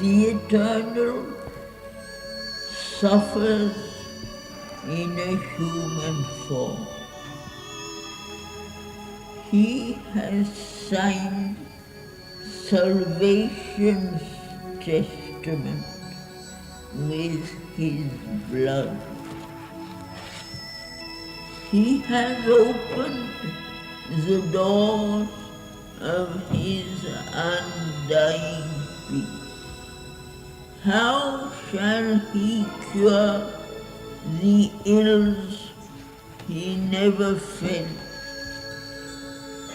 the Eternal suffers in a human form. He has signed salvation's testament with his blood. He has opened the doors of his undying peace. How shall he cure the ills he never felt?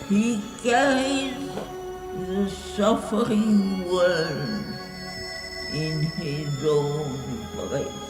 He carries the suffering world in his own breast.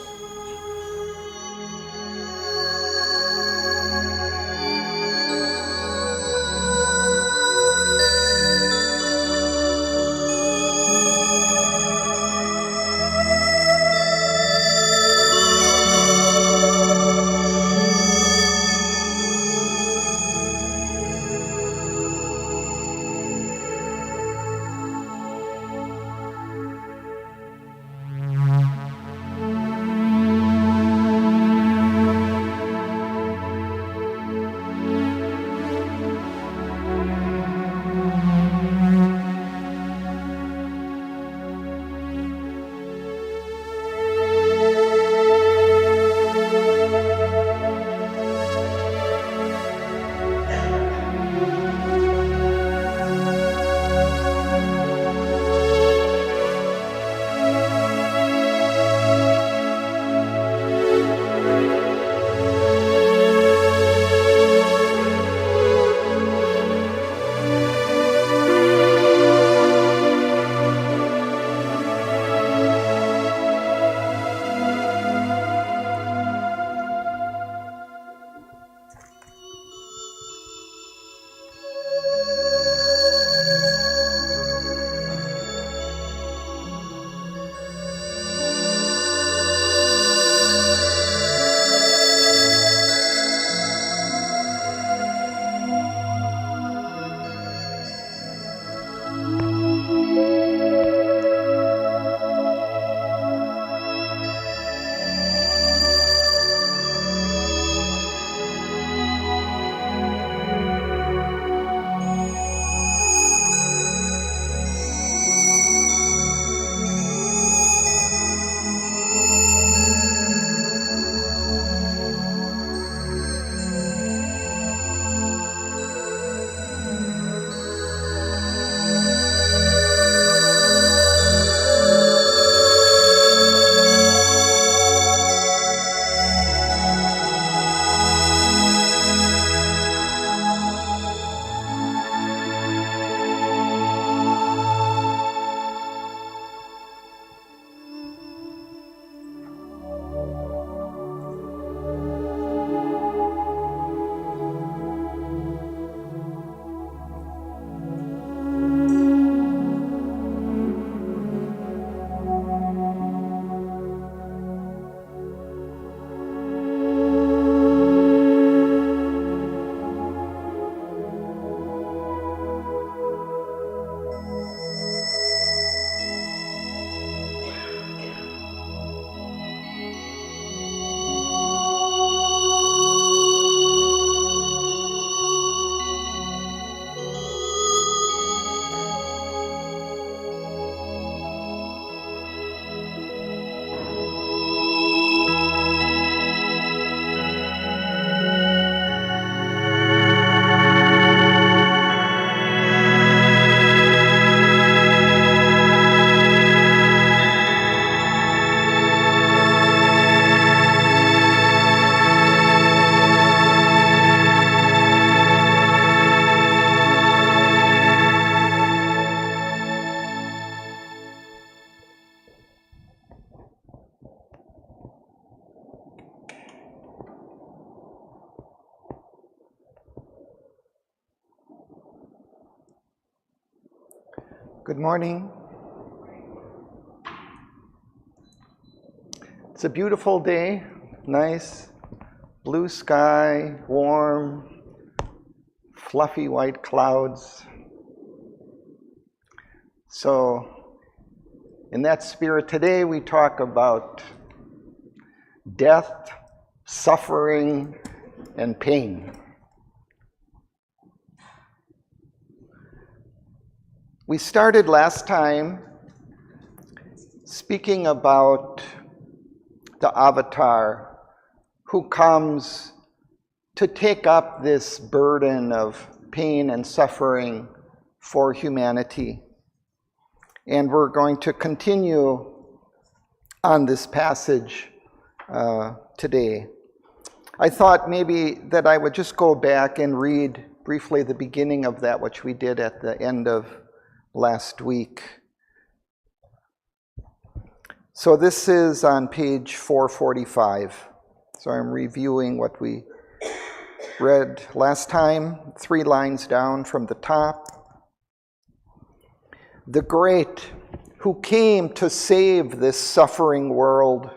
Good morning. It's a beautiful day, nice blue sky, warm, fluffy white clouds. So In that spirit, today we talk about death, suffering, and pain. We started last time speaking about the avatar who comes to take up this burden of pain and suffering for humanity. And we're going to continue on this passage today. I thought maybe that I would just go back and read briefly the beginning of that, which we did at the end of last week. So this is on page 445. So I'm reviewing what we read last time, 3 lines down from the top. The great who came to save this suffering world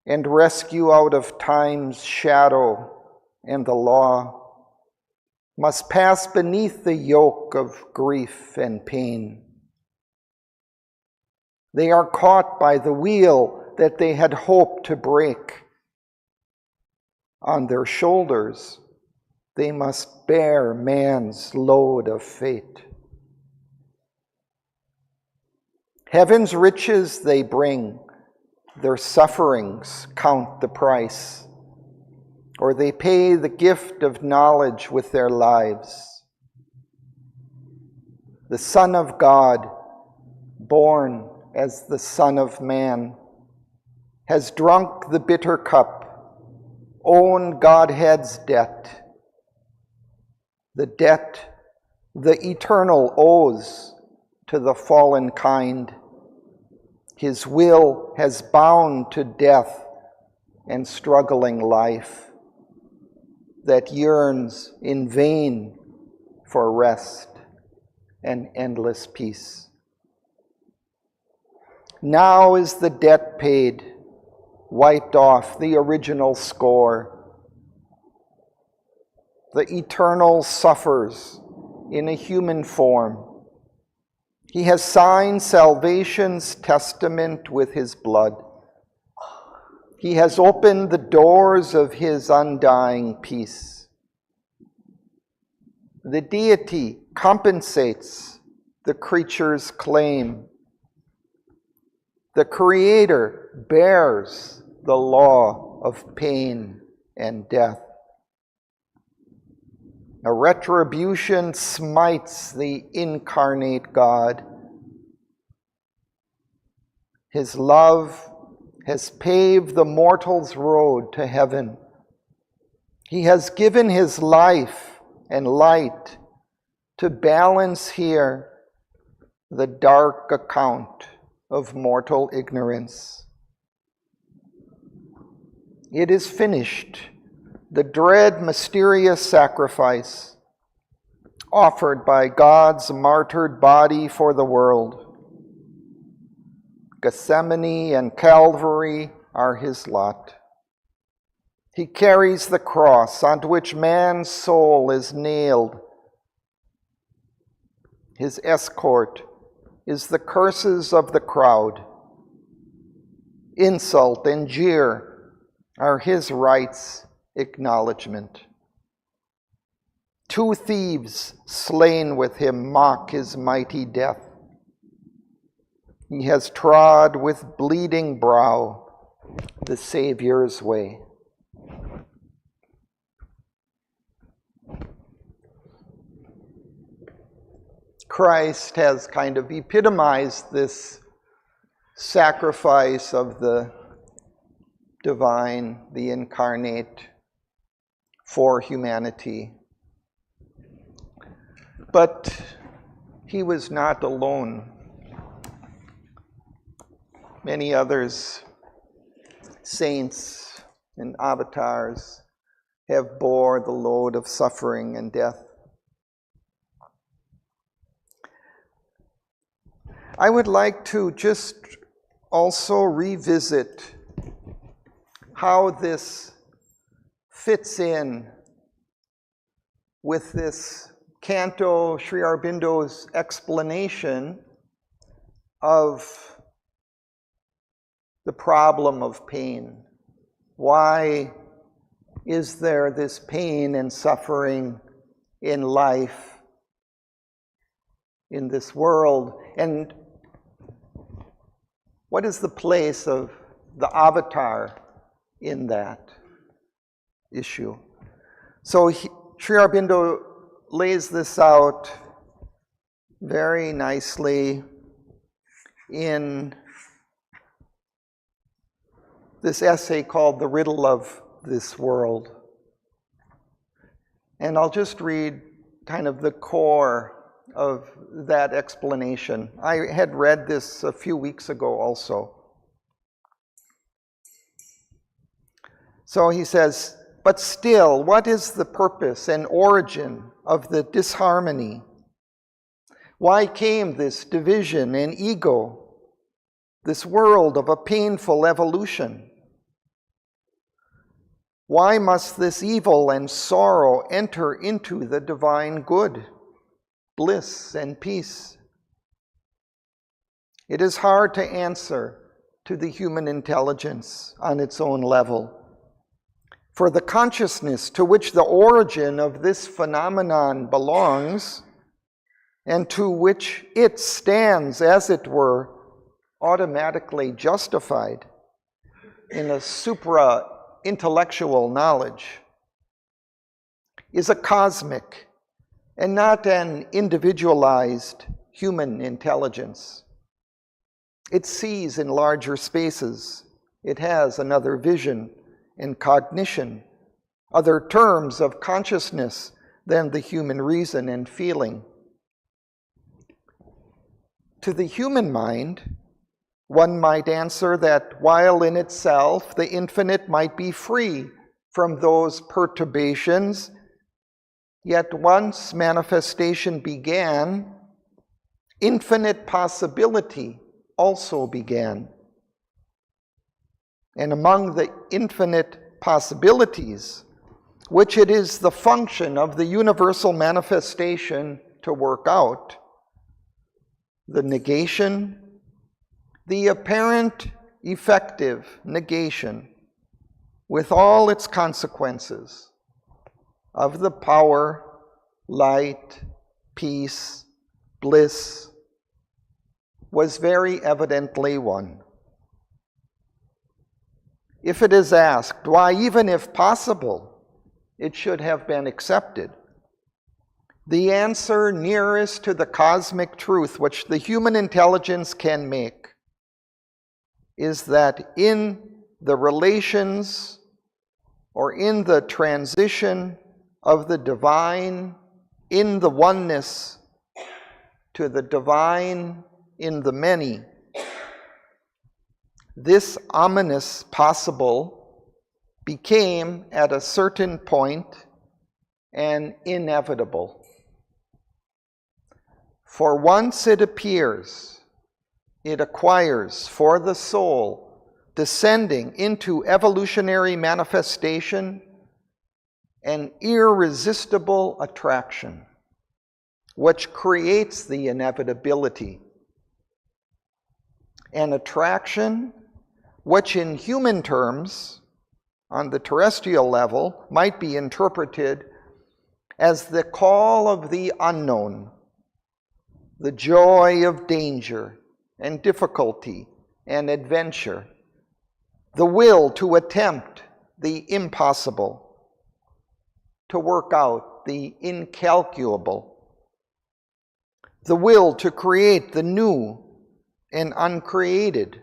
and rescue out of time's shadow and the law must pass beneath the yoke of grief and pain. They are caught by the wheel that they had hoped to break. On their shoulders, they must bear man's load of fate. Heaven's riches they bring, their sufferings count the price, or they pay the gift of knowledge with their lives. The Son of God, born as the Son of Man, has drunk the bitter cup, owned Godhead's debt. The debt the eternal owes to the fallen kind. His will has bound to death and struggling life that yearns in vain for rest and endless peace. Now is the debt paid, wiped off the original score. The eternal suffers in a human form. He has signed salvation's testament with his blood. He has opened the doors of his undying peace. The deity compensates the creature's claim. The Creator bears the law of pain and death. A retribution smites the incarnate God. His love has paved the mortal's road to heaven. He has given his life and light to balance here the dark account of mortal ignorance. It is finished. The dread, mysterious sacrifice offered by God's martyred body for the world. Gethsemane and Calvary are his lot. He carries the cross onto which man's soul is nailed. His escort is the curses of the crowd. Insult and jeer are his rights acknowledgement. 2 thieves slain with him mock his mighty death. He has trod with bleeding brow the Savior's way. Christ has kind of epitomized this sacrifice of the divine, the incarnate, for humanity. But he was not alone. Many others, saints and avatars, have bore the load of suffering and death. I would like to just also revisit how this fits in with this Canto, Sri Aurobindo's explanation of the problem of pain. Why is there this pain and suffering in life, in this world? And what is the place of the avatar in that issue? So Sri Aurobindo lays this out very nicely in this essay called The Riddle of This World. And I'll just read kind of the core of that explanation. I had read this a few weeks ago also. So he says, but still, what is the purpose and origin of the disharmony? Why came this division and ego, this world of a painful evolution? Why must this evil and sorrow enter into the divine good, bliss and peace? It is hard to answer to the human intelligence on its own level. For the consciousness to which the origin of this phenomenon belongs, and to which it stands, as it were, automatically justified in a supra-intellectual knowledge, is a cosmic and not an individualized human intelligence. It sees in larger spaces. It has another vision and cognition, other terms of consciousness than the human reason and feeling. To the human mind, one might answer that while in itself the infinite might be free from those perturbations, yet once manifestation began, infinite possibility also began. And among the infinite possibilities, which it is the function of the universal manifestation to work out, the negation, the apparent effective negation, with all its consequences of the power, light, peace, bliss, was very evidently one. If it is asked why, even if possible, it should have been accepted, the answer nearest to the cosmic truth which the human intelligence can make is that in the relations or in the transition of the divine in the oneness to the divine in the many, this ominous possible became at a certain point an inevitable. For once it appears, it acquires for the soul, descending into evolutionary manifestation, an irresistible attraction, which creates the inevitability. An attraction which in human terms, on the terrestrial level, might be interpreted as the call of the unknown, the joy of danger and difficulty and adventure, the will to attempt the impossible, to work out the incalculable, the will to create the new and uncreated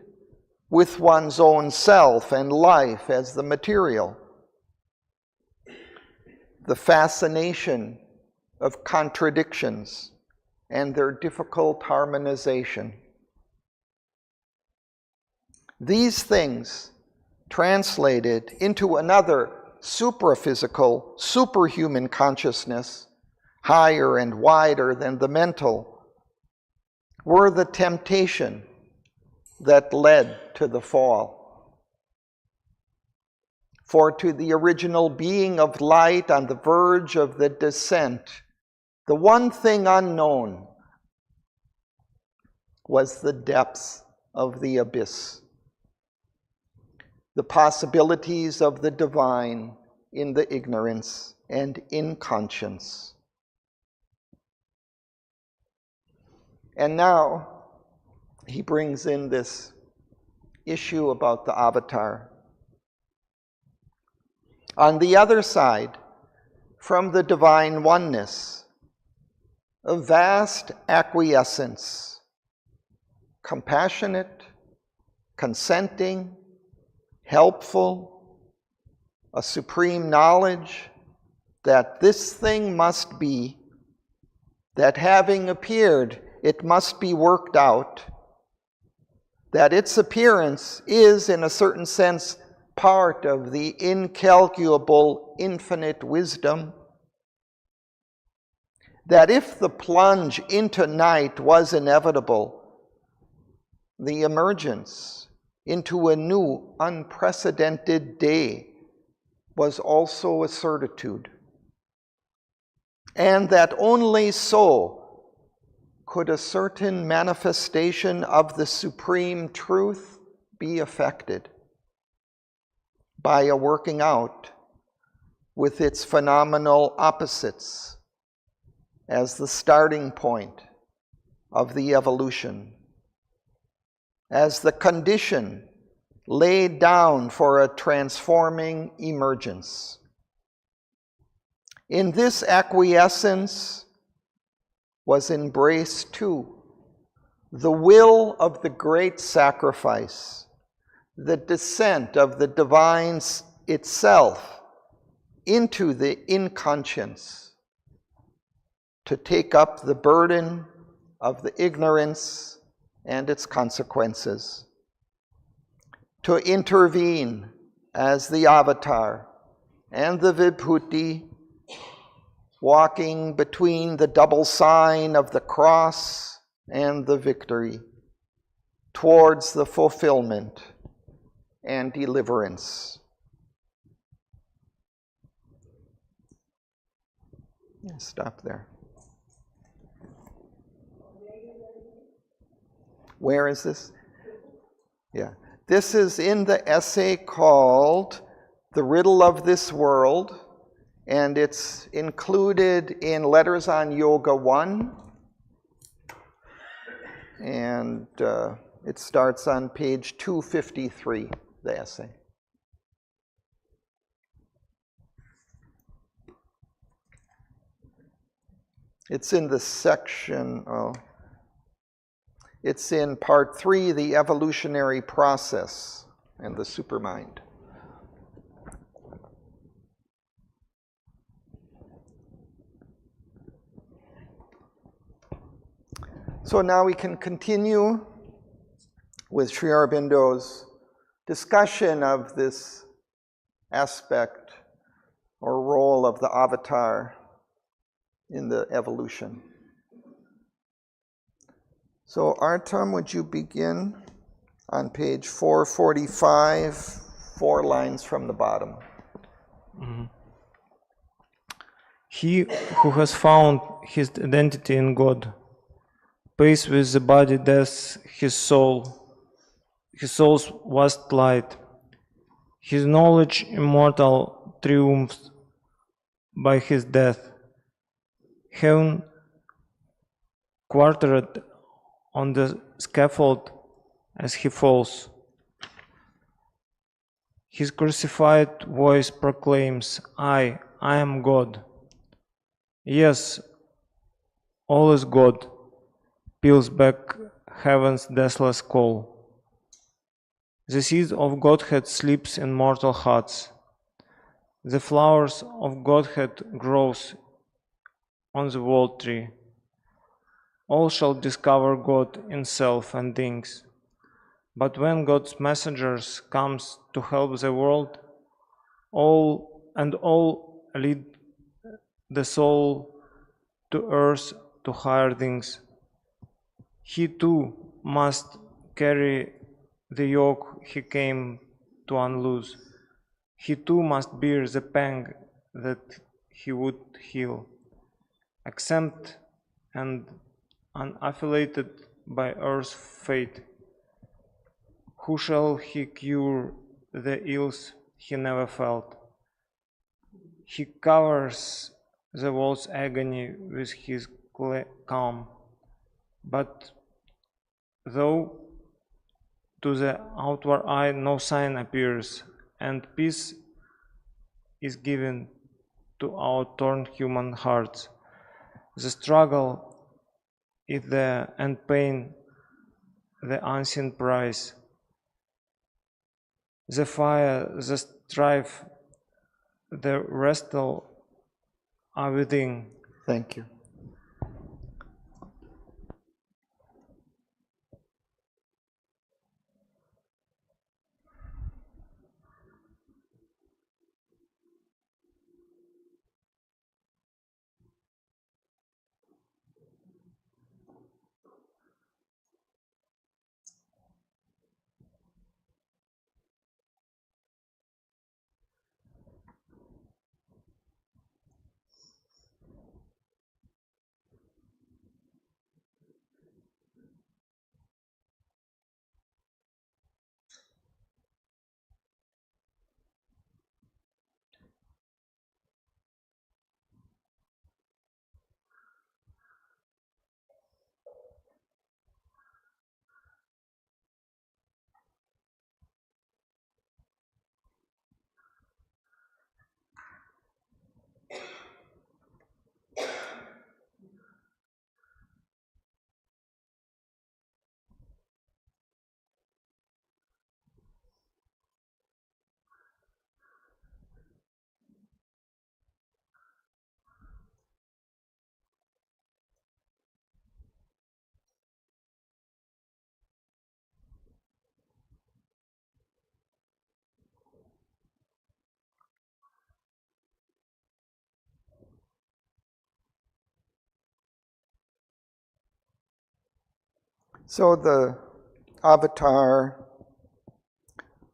with one's own self and life as the material, the fascination of contradictions and their difficult harmonization. These things translated into another supraphysical, superhuman consciousness, higher and wider than the mental, were the temptation that led to the fall. For to the original being of light on the verge of the descent, the one thing unknown was the depths of the abyss. The possibilities of the divine in the ignorance and inconscience. And now he brings in this issue about the avatar. On the other side, from the divine oneness, a vast acquiescence, compassionate, consenting, helpful, a supreme knowledge that this thing must be, that having appeared, it must be worked out, that its appearance is, in a certain sense, part of the incalculable infinite wisdom, that if the plunge into night was inevitable, the emergence into a new, unprecedented day was also a certitude, and that only so could a certain manifestation of the supreme truth be effected, by a working out with its phenomenal opposites as the starting point of the evolution, as the condition laid down for a transforming emergence. In this acquiescence was embraced too the will of the great sacrifice, the descent of the divine itself into the inconscience, to take up the burden of the ignorance and its consequences, to intervene as the avatar and the vibhuti, walking between the double sign of the cross and the victory, towards the fulfillment and deliverance. Stop there. Where is this? Yeah. This is in the essay called The Riddle of This World, and it's included in Letters on Yoga 1, and it starts on page 253, the essay. It's in the section, it's in part 3, the evolutionary process and the supermind. So now we can continue with Sri Aurobindo's discussion of this aspect or role of the avatar in the evolution. So Artam, would you begin on page 445, 4 lines from the bottom? Mm-hmm. He who has found his identity in God pays with the body death his soul's vast light. His knowledge immortal triumphs by his death. Heaven quartered on the scaffold as he falls. His crucified voice proclaims, I am God. Yes, all is God, peals back heaven's deathless call. The seed of Godhead sleeps in mortal hearts. The flowers of Godhead grows on the world tree. All shall discover God in self and things. But when God's messengers comes to help the world, all lead the soul to earth to higher things. He too must carry the yoke he came to unloose. He too must bear the pang that he would heal. Exempt and unaffiliated by earth's fate. Who shall he cure the ills he never felt? He covers the world's agony with his calm, but though to the outward eye no sign appears, and peace is given to our torn human hearts, the struggle is the and pain, the unseen price, the fire, the strife, the wrestle are within. Thank you. So the avatar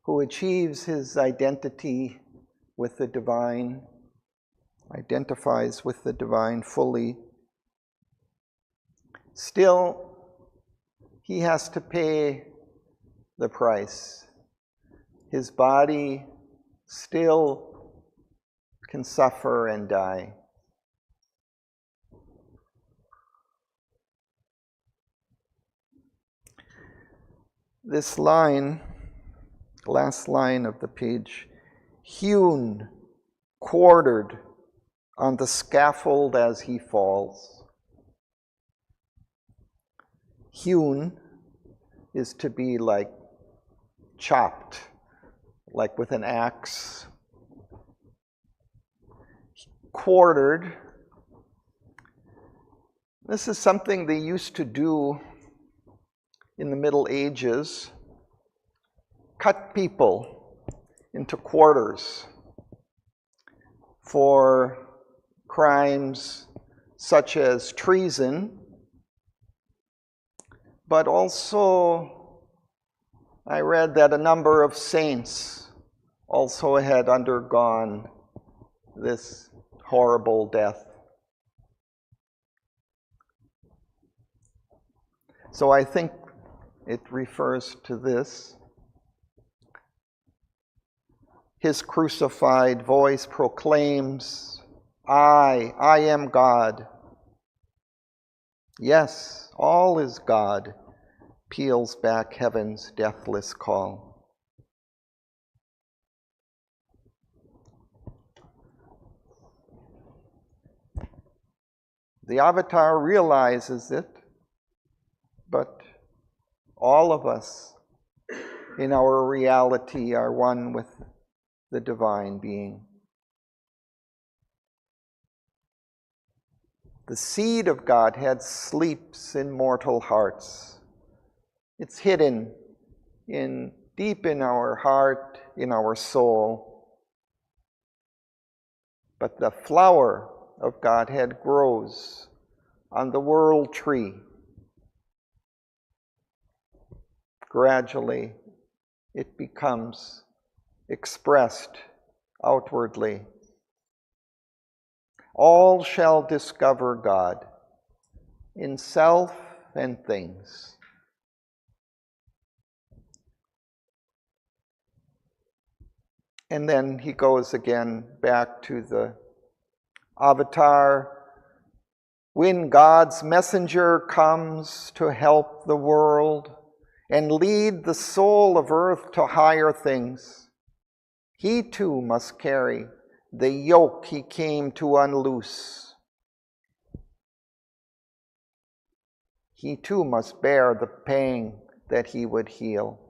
who achieves his identity with the divine, identifies with the divine fully, still he has to pay the price. His body still can suffer and die. This line, last line of the page, hewn, quartered on the scaffold as he falls. Hewn is to be like chopped, like with an axe. Quartered, this is something they used to do in the Middle Ages, cut people into quarters for crimes such as treason, but also I read that a number of saints also had undergone this horrible death. So I think it refers to this. His crucified voice proclaims, I am God. Yes, all is God, peals back heaven's deathless call. The avatar realizes it, but all of us in our reality are one with the divine being. The seed of Godhead sleeps in mortal hearts. It's hidden deep in our heart, in our soul. But the flower of Godhead grows on the world tree. Gradually, it becomes expressed outwardly. All shall discover God in self and things. And then he goes again back to the avatar. When God's messenger comes to help the world and lead the soul of earth to higher things, he too must carry the yoke he came to unloose. He too must bear the pang that he would heal.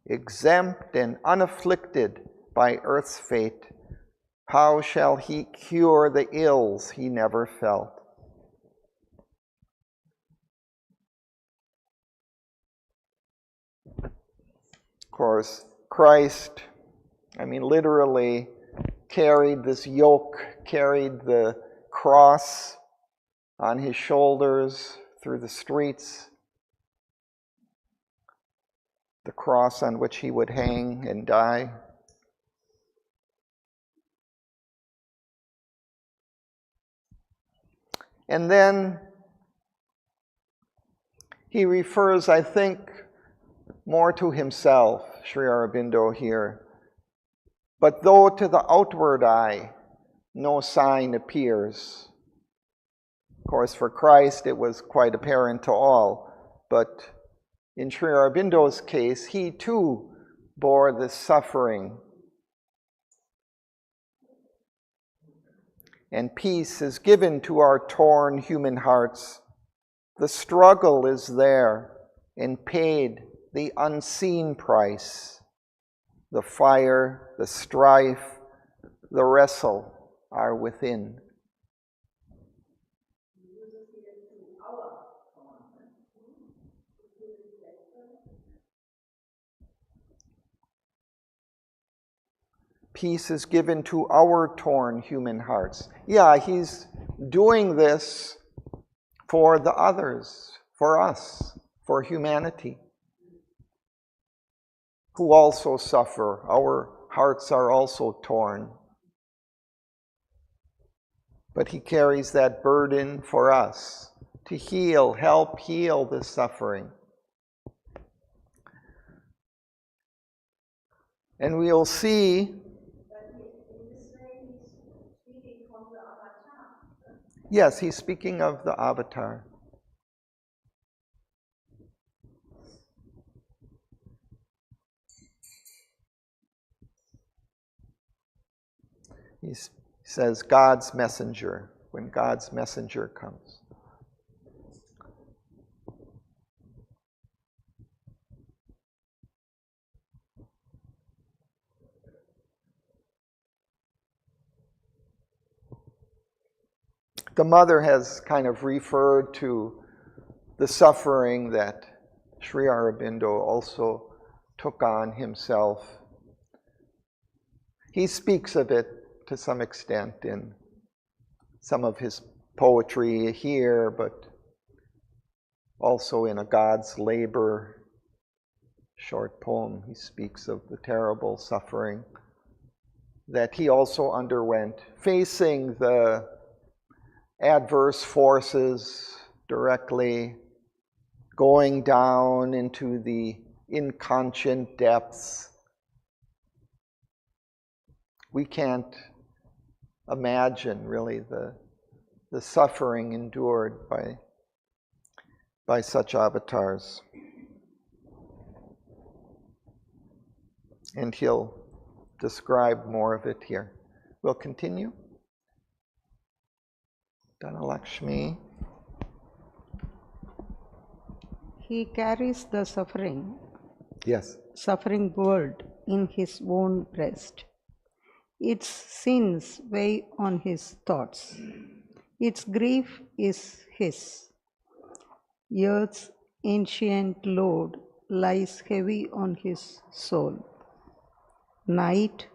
Exempt and unafflicted by earth's fate, how shall he cure the ills he never felt? Of course, Christ, literally carried this yoke, carried the cross on his shoulders through the streets, the cross on which he would hang and die. And then he refers, I think, more to himself, Sri Aurobindo here. But though to the outward eye no sign appears. Of course, for Christ it was quite apparent to all, but in Sri Aurobindo's case, he too bore the suffering. And peace is given to our torn human hearts. The struggle is there and paid the unseen price. The fire, the strife, the wrestle are within. Peace is given to our torn human hearts. Yeah, he's doing this for the others, for us, for humanity, who also suffer. Our hearts are also torn. But he carries that burden for us to heal, help heal the suffering. And we'll see. Yes, he's speaking of the avatar. He says God's messenger, when God's messenger comes. The mother has kind of referred to the suffering that Sri Aurobindo also took on himself. He speaks of it to some extent in some of his poetry here, but also in A God's Labor short poem, he speaks of the terrible suffering that he also underwent, facing the adverse forces directly, going down into the inconscient depths. We can't imagine really the suffering endured by such avatars. And he'll describe more of it here. We'll continue. Dhanalakshmi. He carries the suffering world in his own breast. Its sins weigh on his thoughts. Its grief is his. Earth's ancient load lies heavy on his soul. Night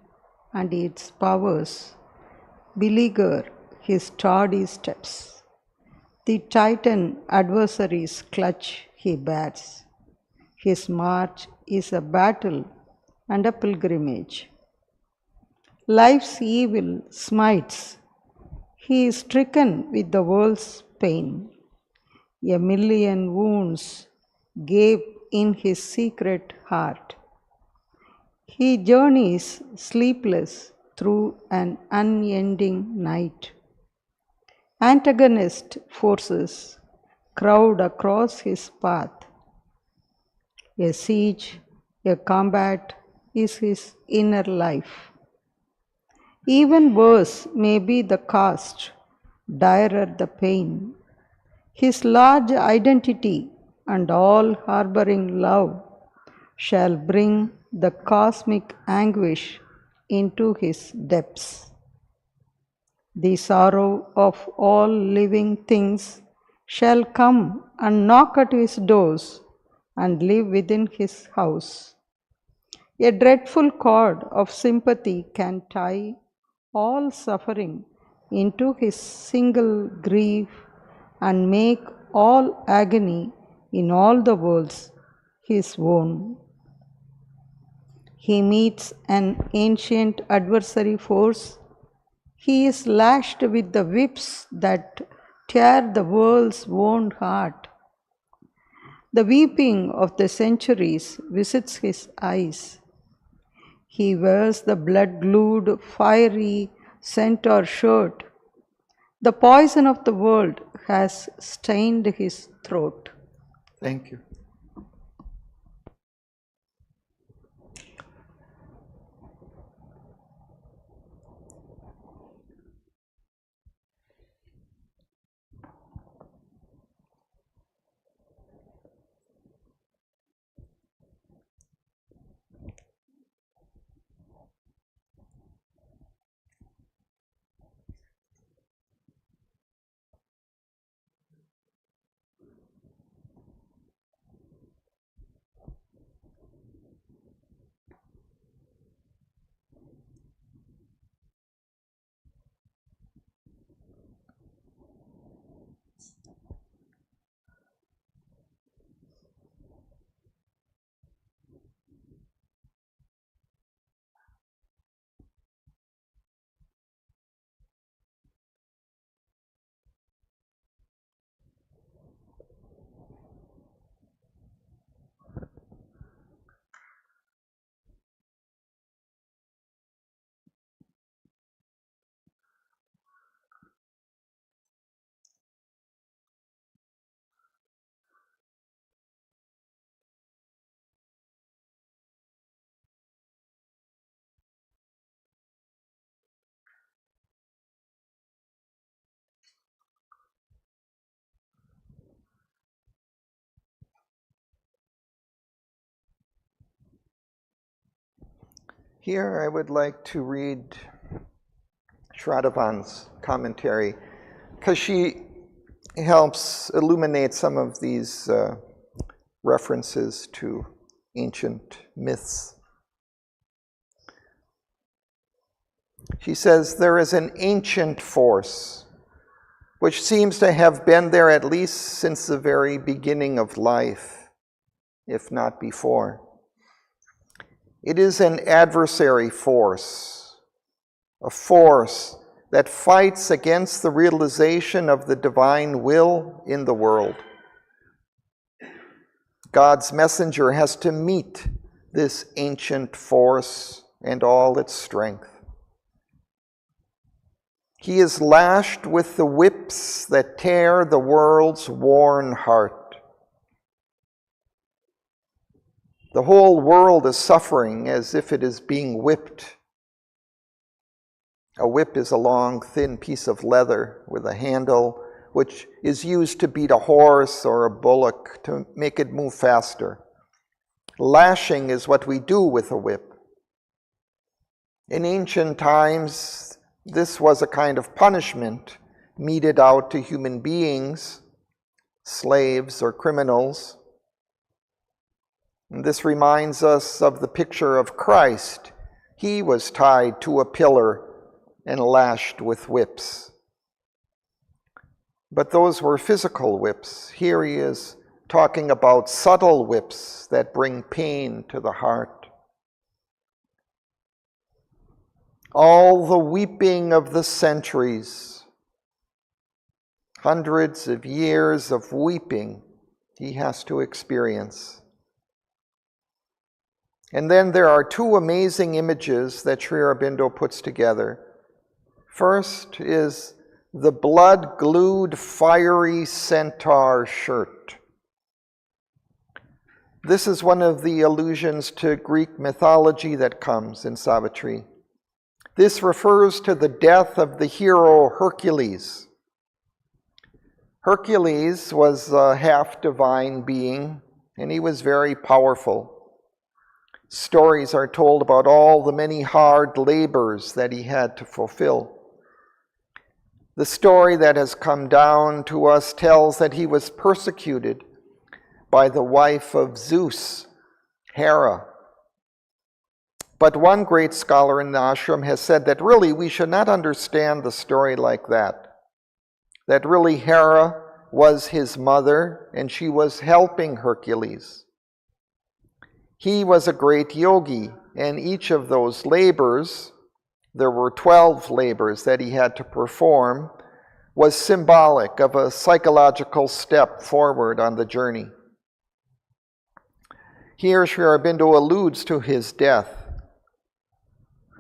and its powers beleaguer his tardy steps. The Titan adversary's clutch he bears. His march is a battle and a pilgrimage. Life's evil smites. He is stricken with the world's pain. A million wounds gape in his secret heart. He journeys sleepless through an unending night. Antagonist forces crowd across his path. A siege, a combat is his inner life. Even worse may be the cost, direr the pain. His large identity and all harboring love shall bring the cosmic anguish into his depths. The sorrow of all living things shall come and knock at his doors and live within his house. A dreadful cord of sympathy can tie all suffering into his single grief and make all agony in all the worlds his own. He meets an ancient adversary force. He is lashed with the whips that tear the world's own heart. The weeping of the centuries visits his eyes. He wears the blood-glued, fiery centaur shirt. The poison of the world has stained his throat. Thank you. Here I would like to read Shraddhavan's commentary, because she helps illuminate some of these references to ancient myths. She says, there is an ancient force which seems to have been there at least since the very beginning of life, if not before. It is an adversary force, a force that fights against the realization of the divine will in the world. God's messenger has to meet this ancient force and all its strength. He is lashed with the whips that tear the world's worn heart. The whole world is suffering as if it is being whipped. A whip is a long, thin piece of leather with a handle which is used to beat a horse or a bullock to make it move faster. Lashing is what we do with a whip. In ancient times, this was a kind of punishment meted out to human beings, slaves or criminals. And this reminds us of the picture of Christ. He was tied to a pillar and lashed with whips. But those were physical whips. Here he is talking about subtle whips that bring pain to the heart. All the weeping of the centuries, hundreds of years of weeping he has to experience. And then there are two amazing images that Sri Aurobindo puts together. First is the blood-glued fiery centaur shirt. This is one of the allusions to Greek mythology that comes in Savitri. This refers to the death of the hero Hercules. Hercules was a half-divine being, and he was very powerful. Stories are told about all the many hard labors that he had to fulfill. The story that has come down to us tells that he was persecuted by the wife of Zeus, Hera. But one great scholar in the ashram has said that really we should not understand the story like that. That really Hera was his mother and she was helping Hercules. He was a great yogi, and each of those labors, there were 12 labors that he had to perform, was symbolic of a psychological step forward on the journey. Here Sri Aurobindo alludes to his death.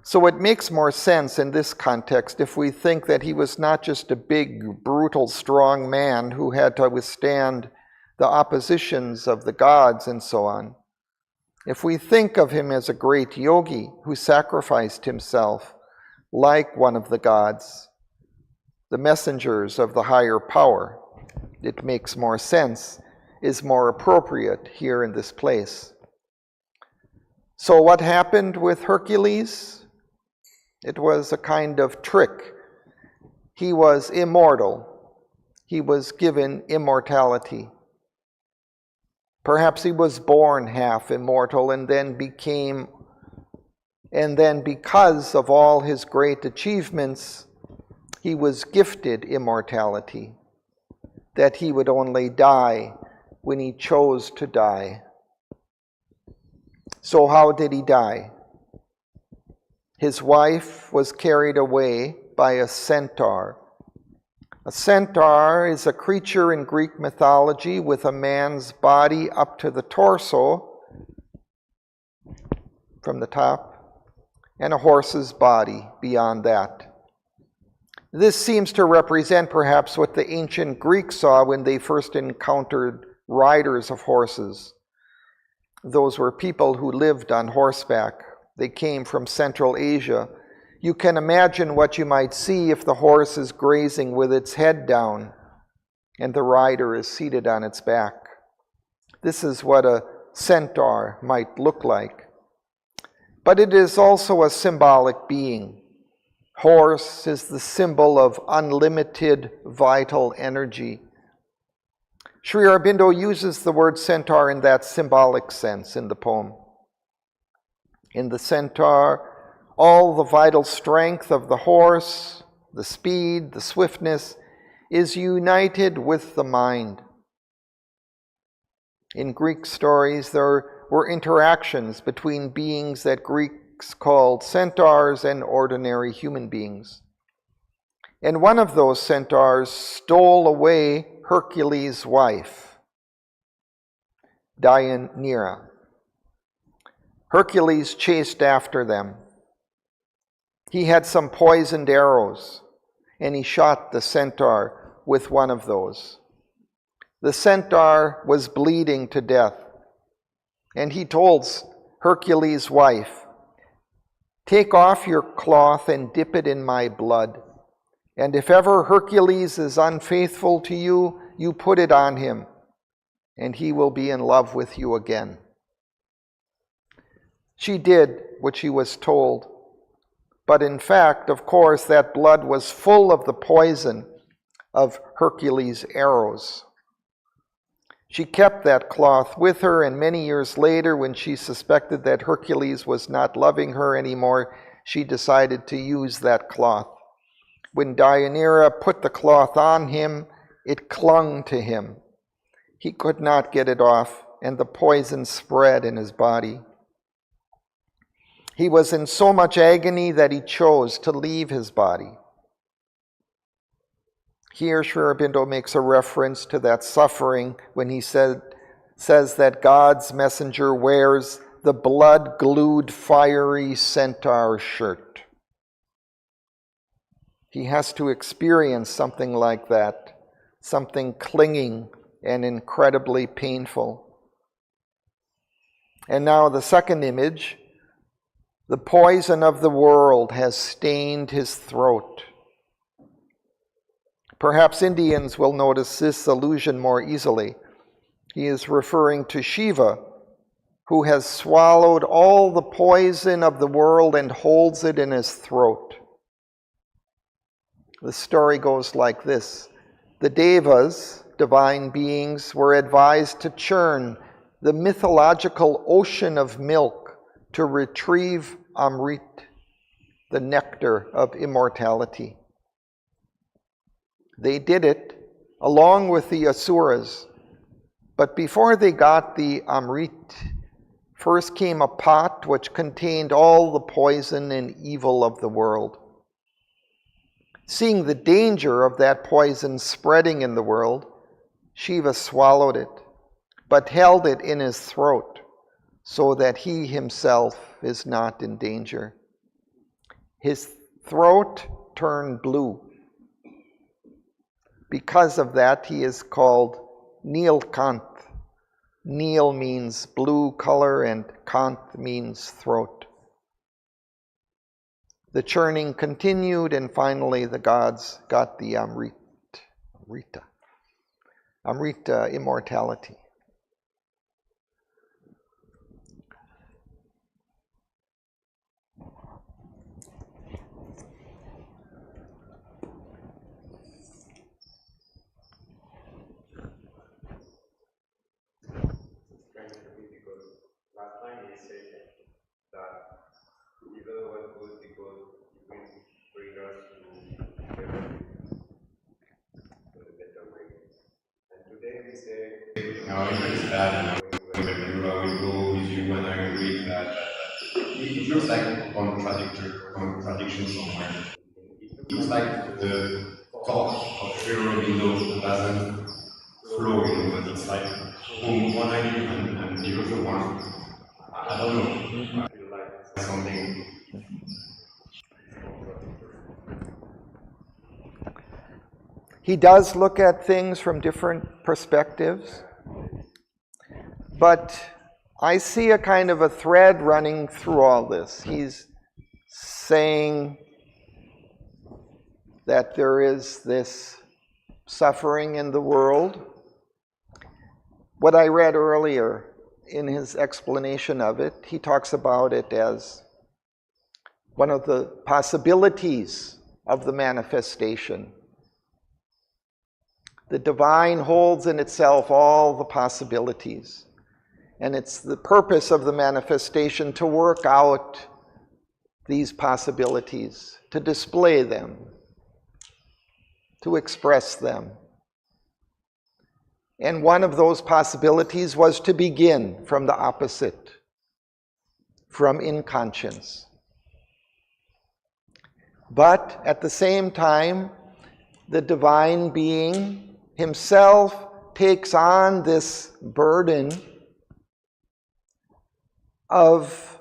So it makes more sense in this context if we think that he was not just a big, brutal, strong man who had to withstand the oppositions of the gods and so on. If we think of him as a great yogi who sacrificed himself like one of the gods, the messengers of the higher power, it makes more sense, is more appropriate here in this place. So what happened with Hercules? It was a kind of trick. He was immortal. He was given immortality. Perhaps he was born half immortal and then because of all his great achievements, he was gifted immortality, that he would only die when he chose to die. So how did he die? His wife was carried away by a centaur. A centaur is a creature in Greek mythology with a man's body up to the torso from the top, and a horse's body beyond that. This seems to represent perhaps what the ancient Greeks saw when they first encountered riders of horses. Those were people who lived on horseback. They came from Central Asia. You can imagine what you might see if the horse is grazing with its head down and the rider is seated on its back. This is what a centaur might look like. But it is also a symbolic being. Horse is the symbol of unlimited vital energy. Sri Aurobindo uses the word centaur in that symbolic sense in the poem. In the centaur, all the vital strength of the horse, the speed, the swiftness, is united with the mind. In Greek stories, there were interactions between beings that Greeks called centaurs and ordinary human beings. And one of those centaurs stole away Hercules' wife, Deianira. Hercules chased after them. He had some poisoned arrows, and he shot the centaur with one of those. The centaur was bleeding to death, and he told Hercules' wife, "Take off your cloth and dip it in my blood. And if ever Hercules is unfaithful to you, you put it on him, and he will be in love with you again." She did what she was told. But in fact, of course, that blood was full of the poison of Hercules' arrows. She kept that cloth with her, and many years later, when she suspected that Hercules was not loving her anymore, she decided to use that cloth. When Deianira put the cloth on him, it clung to him. He could not get it off, and the poison spread in his body. He was in so much agony that he chose to leave his body. Here, Sri Aurobindo makes a reference to that suffering when he says that God's messenger wears the blood-glued fiery centaur shirt. He has to experience something like that, something clinging and incredibly painful. And now the second image, the poison of the world has stained his throat. Perhaps Indians will notice this allusion more easily. He is referring to Shiva, who has swallowed all the poison of the world and holds it in his throat. The story goes like this. The Devas, divine beings, were advised to churn the mythological ocean of milk to retrieve Amrit, the nectar of immortality. They did it along with the Asuras, but before they got the Amrit, first came a pot which contained all the poison and evil of the world. Seeing the danger of that poison spreading in the world, Shiva swallowed it, but held it in his throat so that he himself is not in danger. His throat turned blue. Because of that, he is called Nilkant. Nil means blue color and Kant means throat. The churning continued, and finally the gods got the Amrita immortality. Now everything is bad and I will go with you and I agree that it feels like contradiction somewhere. It feels like the torch of free Auroville doesn't flow, but it's like boom, one idea and the other one, I don't know, I feel like something. He does look at things from different perspectives, but I see a kind of a thread running through all this. He's saying that there is this suffering in the world. What I read earlier in his explanation of it, he talks about it as one of the possibilities of the manifestation. The divine holds in itself all the possibilities. And it's the purpose of the manifestation to work out these possibilities, to display them, to express them. And one of those possibilities was to begin from the opposite, from inconscience. But at the same time, the divine being himself takes on this burden of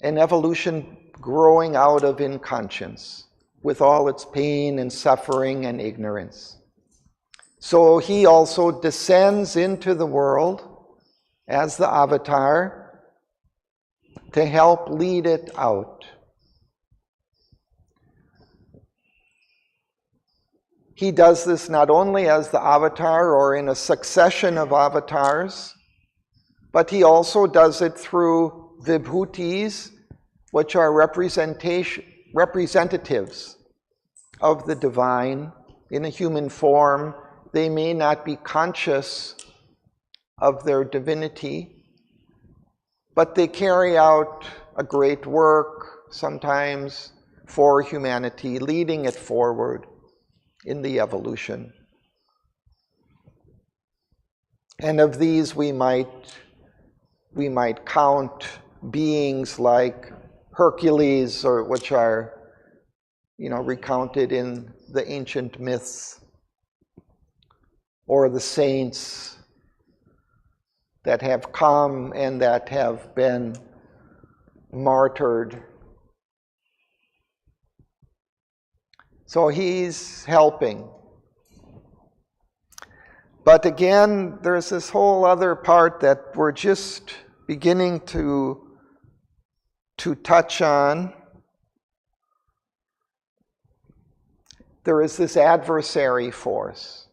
an evolution growing out of inconscience with all its pain and suffering and ignorance. So he also descends into the world as the avatar to help lead it out. He does this not only as the avatar or in a succession of avatars, but he also does it through vibhutis, which are representatives of the divine in a human form. They may not be conscious of their divinity, but they carry out a great work, sometimes for humanity, leading it forward in the evolution. And of these we might count beings like Hercules, or which are recounted in the ancient myths, or the saints that have come and that have been martyred. So he's helping. But again, there's this whole other part that we're just beginning to touch on. There is this adversary force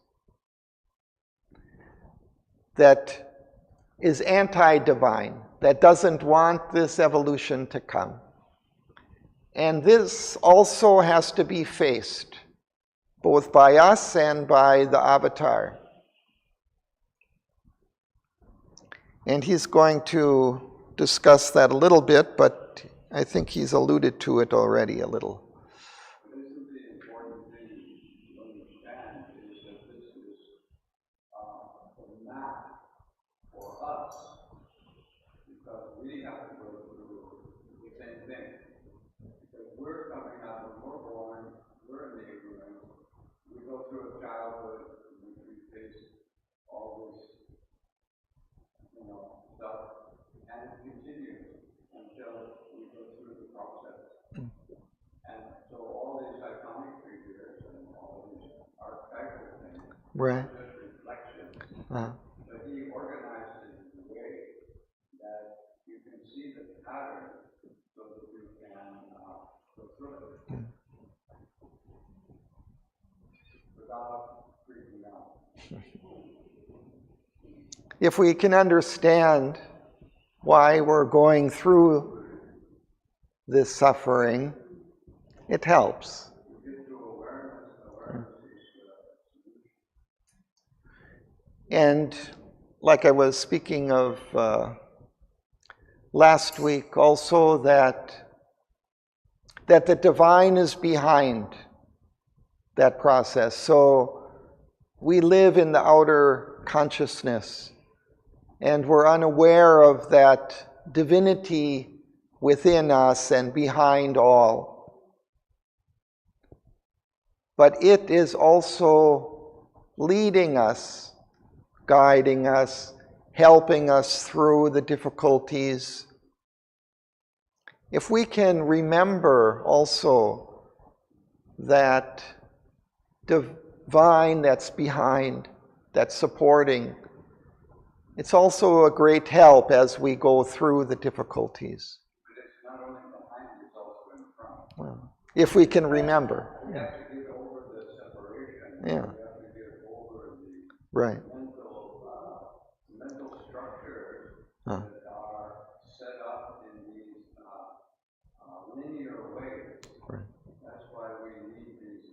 that is anti-divine, that doesn't want this evolution to come. And this also has to be faced, both by us and by the avatar. And he's going to discuss that a little bit, but I think he's alluded to it already a little. Right. But he organized it in a way that you can see the pattern so that you can go through it without freaking out. If we can understand why we're going through this suffering, it helps. And like I was speaking of last week also, that the divine is behind that process. So we live in the outer consciousness and we're unaware of that divinity within us and behind all. But it is also leading us, guiding us, helping us through the difficulties. If we can remember also that divine that's behind, that's supporting, it's also a great help as we go through the difficulties. But it's not only behind, it's also in front. Well, if we can remember. We have to get over the separation. Yeah. We have to get over the Right. mental structures that are set up in these linear ways. Right. That's why we need these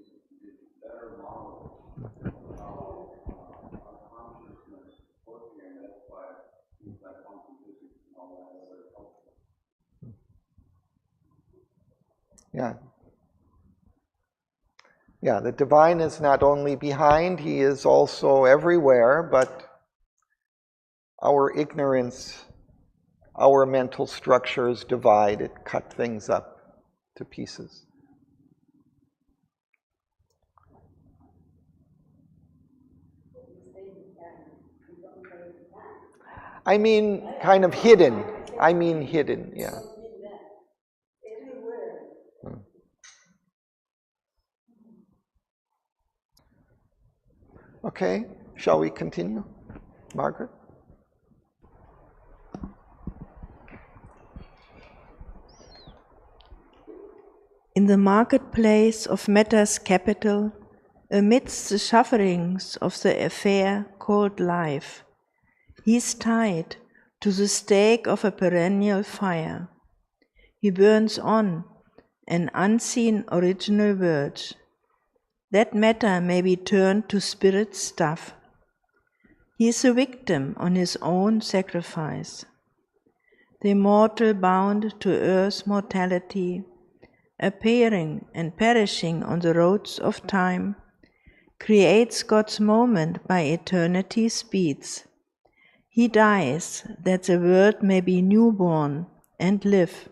better models of our consciousness working, and that's why that quantum physics and all that other helpful. Yeah. Yeah, the divine is not only behind, he is also everywhere, but our ignorance, our mental structures divide it, cut things up to pieces. I mean, kind of hidden. I mean hidden, yeah. Okay, shall we continue? Margaret? In the marketplace of matter's capital, amidst the sufferings of the affair called life, he is tied to the stake of a perennial fire. He burns on, an unseen original verge. That matter may be turned to spirit stuff. He is a victim on his own sacrifice. The immortal bound to earth's mortality, appearing and perishing on the roads of time, creates God's moment by eternity's speeds. He dies that the world may be newborn and live.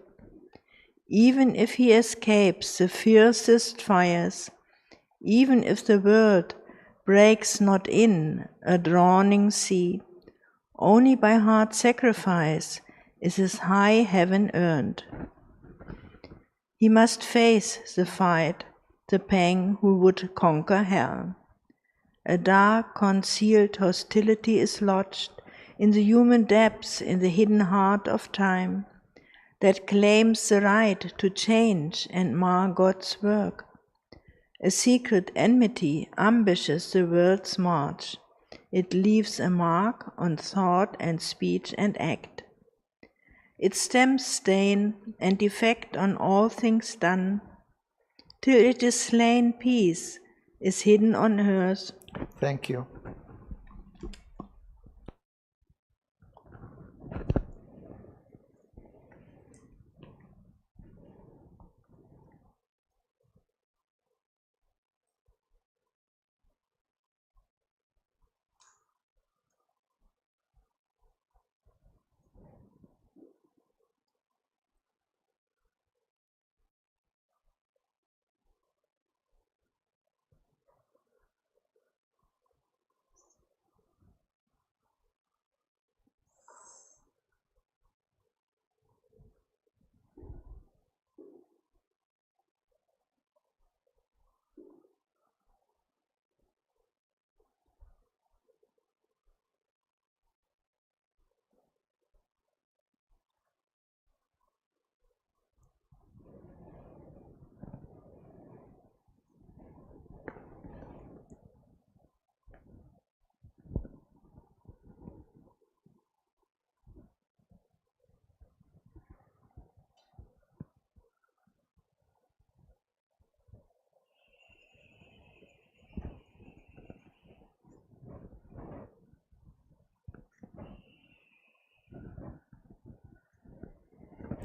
Even if he escapes the fiercest fires, even if the world breaks not in a drowning sea, Only by hard sacrifice is his high heaven earned. He must face the fight, the pang who would conquer hell. A dark, concealed hostility is lodged in the human depths, in the hidden heart of time, that claims the right to change and mar God's work. A secret enmity ambushes the world's march. It leaves a mark on thought and speech and act. Its stamps stain and defect on all things done, till it is slain peace is hidden on earth. Thank you.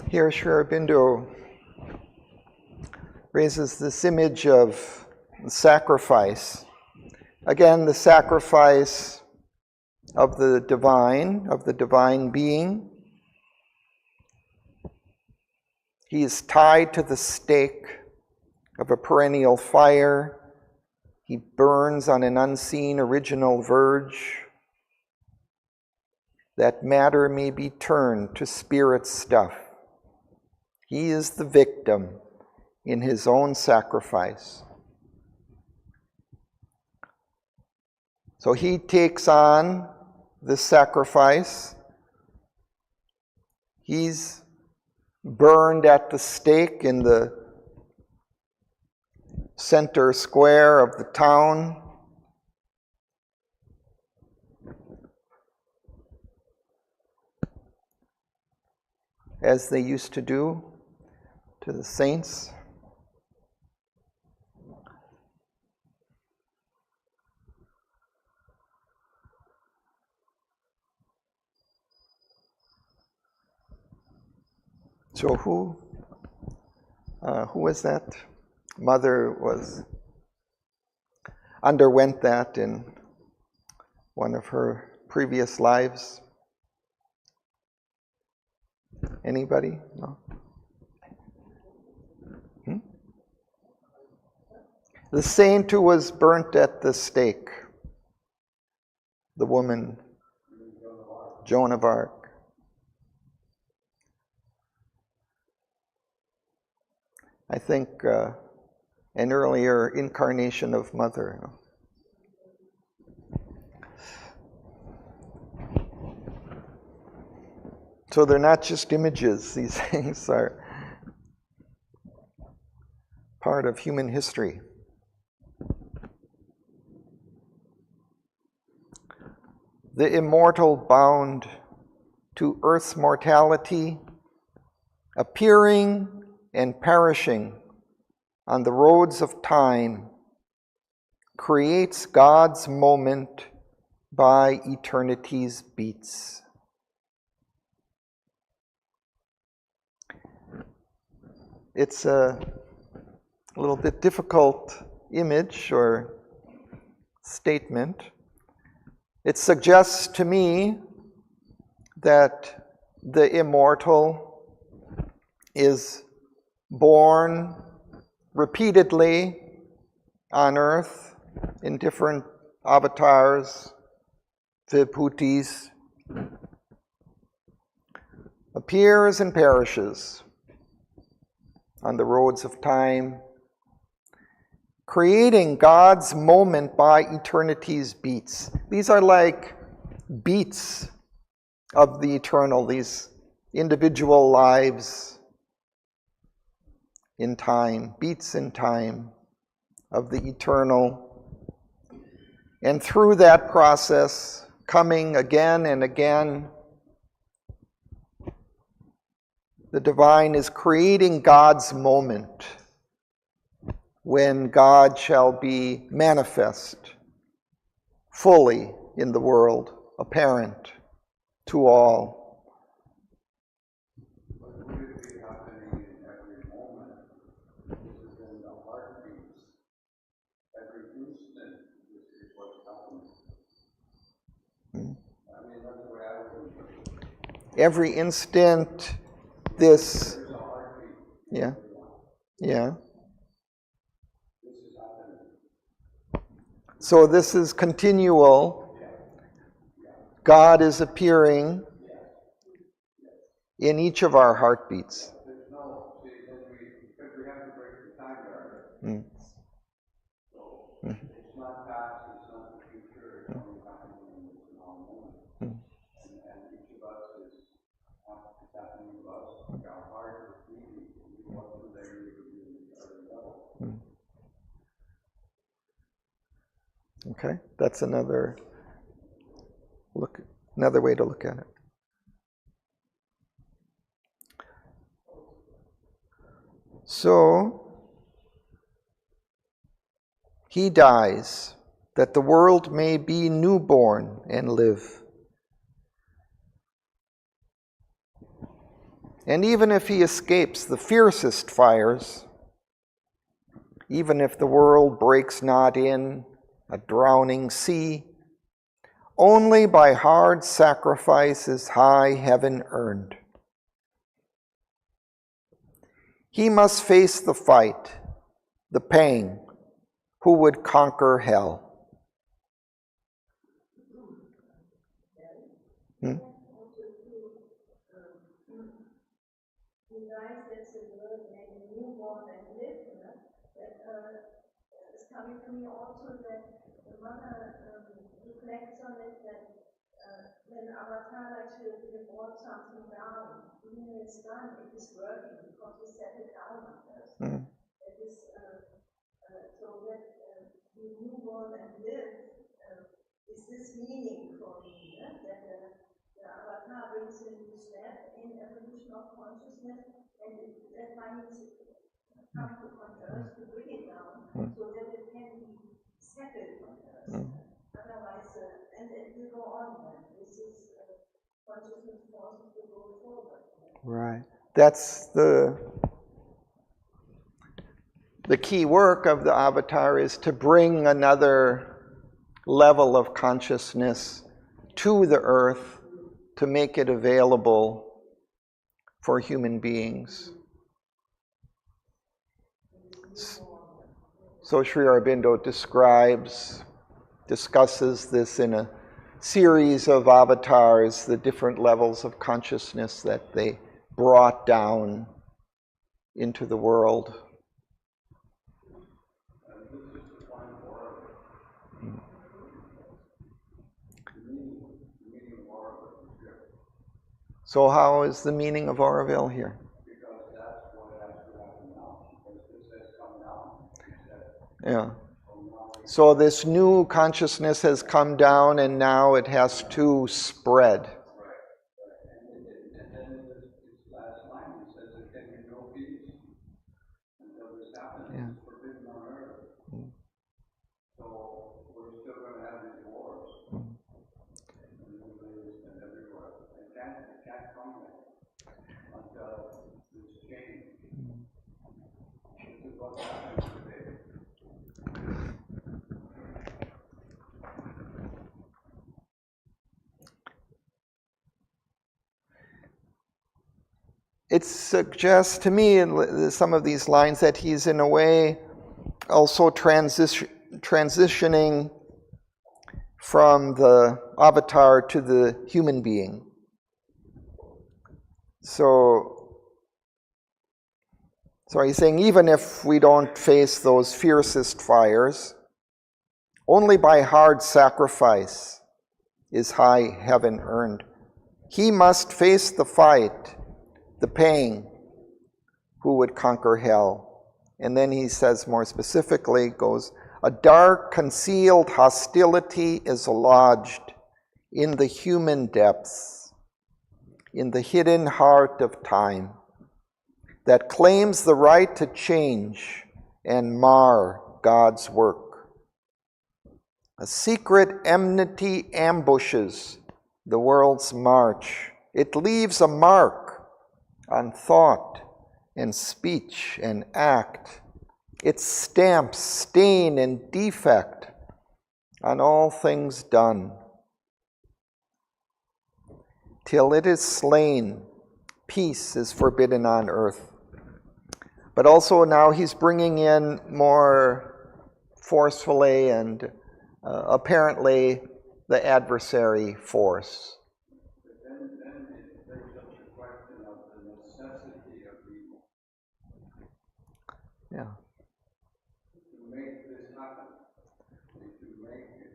Here, Sri Aurobindo raises this image of sacrifice. Again, the sacrifice of the divine being. He is tied to the stake of a perennial fire. He burns on an unseen original verge, that matter may be turned to spirit stuff. He is the victim in his own sacrifice. So he takes on this sacrifice. He's burned at the stake in the center square of the town. As they used to do to the saints. So who was that? Mother underwent that in one of her previous lives. Anybody? No? The saint who was burnt at the stake, the woman, Joan of Arc. I think an earlier incarnation of Mother. So they're not just images, these things are part of human history. The immortal bound to earth's mortality, appearing and perishing on the roads of time, creates God's moment by eternity's beats. It's a little bit difficult image or statement. It suggests to me that the immortal is born repeatedly on earth in different avatars, vibhutis, appears and perishes on the roads of time, creating God's moment by eternity's beats. These are like beats of the eternal, these individual lives in time, beats in time of the eternal. And through that process, coming again and again, the divine is creating God's moment when God shall be manifest fully in the world, apparent to all. But would it be happening in every moment? This is in the heartbeats. Every instant, this is what's happening. I mean, that's the way I would interpret it. Every instant, this, There's a heartbeat. yeah, yeah. This is happening. So this is continual. God is appearing in each of our heartbeats. There's no, see, then because we have to break the time barrier. So it's not past, it's not the future, it's only happening in this now moment. And each of us is happening to us, like our heart is beating, we want to there to be in the other level. Okay, that's another way to look at it. So, he dies that the world may be newborn and live. And even if he escapes the fiercest fires, even if the world breaks not in a drowning sea, only by hard sacrifice is high heaven earned. He must face the fight, the pain, who would conquer hell. Coming to me also that the mother reflects on it that when Avatar actually brought something down, even when it's done, it is working because we set it down first. It is so that we move on and live is this meaning for me, that the Avatar brings a new step in evolution of consciousness, and that finds come on earth to bring it down so that it can be settled on earth. Otherwise, and it will go on. This is consciousness forces to go forward. Right. That's the key work of the Avatar, is to bring another level of consciousness to the earth, to make it available for human beings. So Sri Aurobindo discusses this in a series of avatars, the different levels of consciousness that they brought down into the world. So how is the meaning of Auroville here? Because that's what has to happen now. Because this has come down. Yeah. So this new consciousness has come down, and now it has to spread. Right. And then this last line, it says there can be no peace until this happens. Yeah. It's forbidden on earth. So we're still going to have these wars. And everywhere. It can't come there until this change. This is what's happening today. It suggests to me in some of these lines that he's in a way also transitioning from the avatar to the human being. So he's saying even if we don't face those fiercest fires, only by hard sacrifice is high heaven earned. He must face the fight, the pain, who would conquer hell. And then he says more specifically, goes, a dark, concealed hostility is lodged in the human depths, in the hidden heart of time, that claims the right to change and mar God's work. A secret enmity ambushes the world's march. It leaves a mark on thought and speech and act. It stamps stain and defect on all things done. Till it is slain, peace is forbidden on earth. But also now he's bringing in more forcefully and apparently the adversary force. Then it brings up the question of the necessity of evil. Yeah. To make this happen,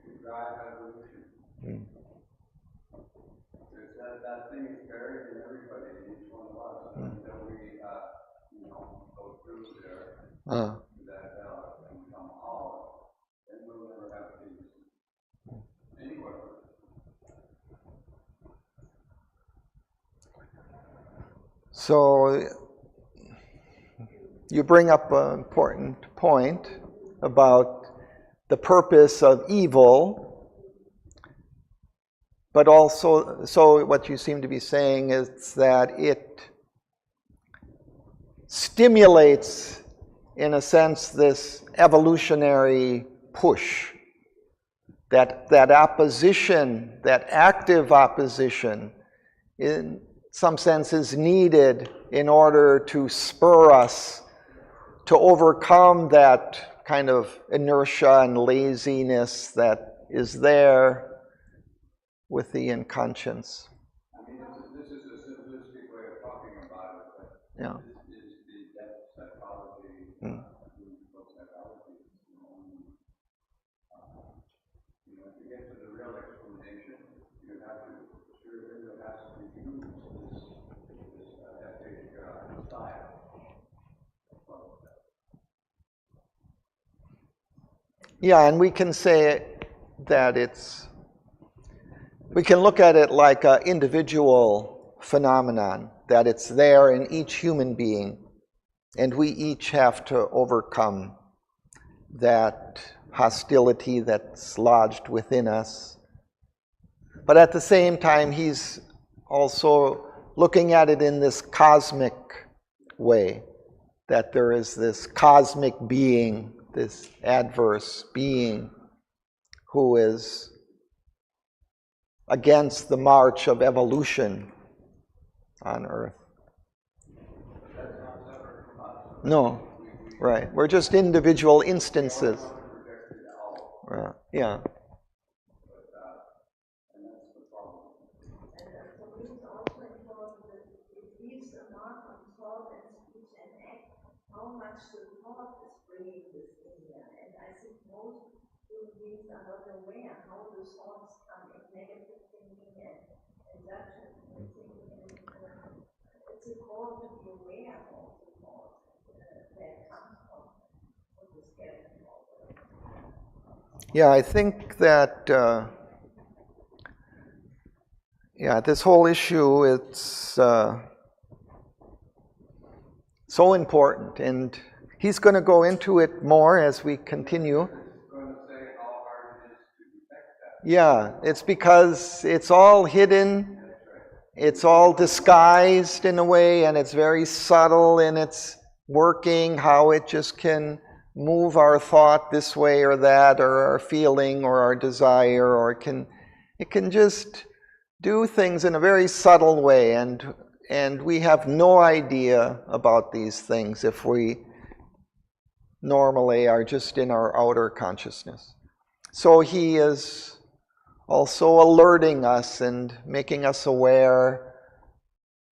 to drive evolution. Because that thing is buried in everybody, in each one of us, until we, go through there, that and come out, then we'll never have peace anywhere. So you bring up an important point about the purpose of evil, but also, so what you seem to be saying is that it stimulates, in a sense, this evolutionary push, that opposition, that active opposition, in some sense is needed in order to spur us to overcome that kind of inertia and laziness that is there with the inconscience. I mean, this is a simplistic way of talking about it, but Yeah. this is the depth psychology, psychology. To get to the real explanation, you have to, there has to be used this epic style. Yeah, and we can say that we can look at it like an individual phenomenon, that it's there in each human being, and we each have to overcome that hostility that's lodged within us. But at the same time, he's also looking at it in this cosmic way, that there is this cosmic being, this adverse being, who is against the march of evolution on Earth. No, right. We're just individual instances. Yeah. How much the thought is bringing this in there. And I think most human beings are not aware how the thoughts come in, negative thinking and judgment and thinking. And it's important to be aware of the thoughts that comes from the skeleton. Yeah, I think that this whole issue, it's so important, and he's going to go into it more as we continue. Yeah, it's because it's all hidden, it's all disguised in a way, and it's very subtle in its working, how it just can move our thought this way or that, or our feeling or our desire, or it can just do things in a very subtle way, and we have no idea about these things if we normally are just in our outer consciousness. So he is also alerting us and making us aware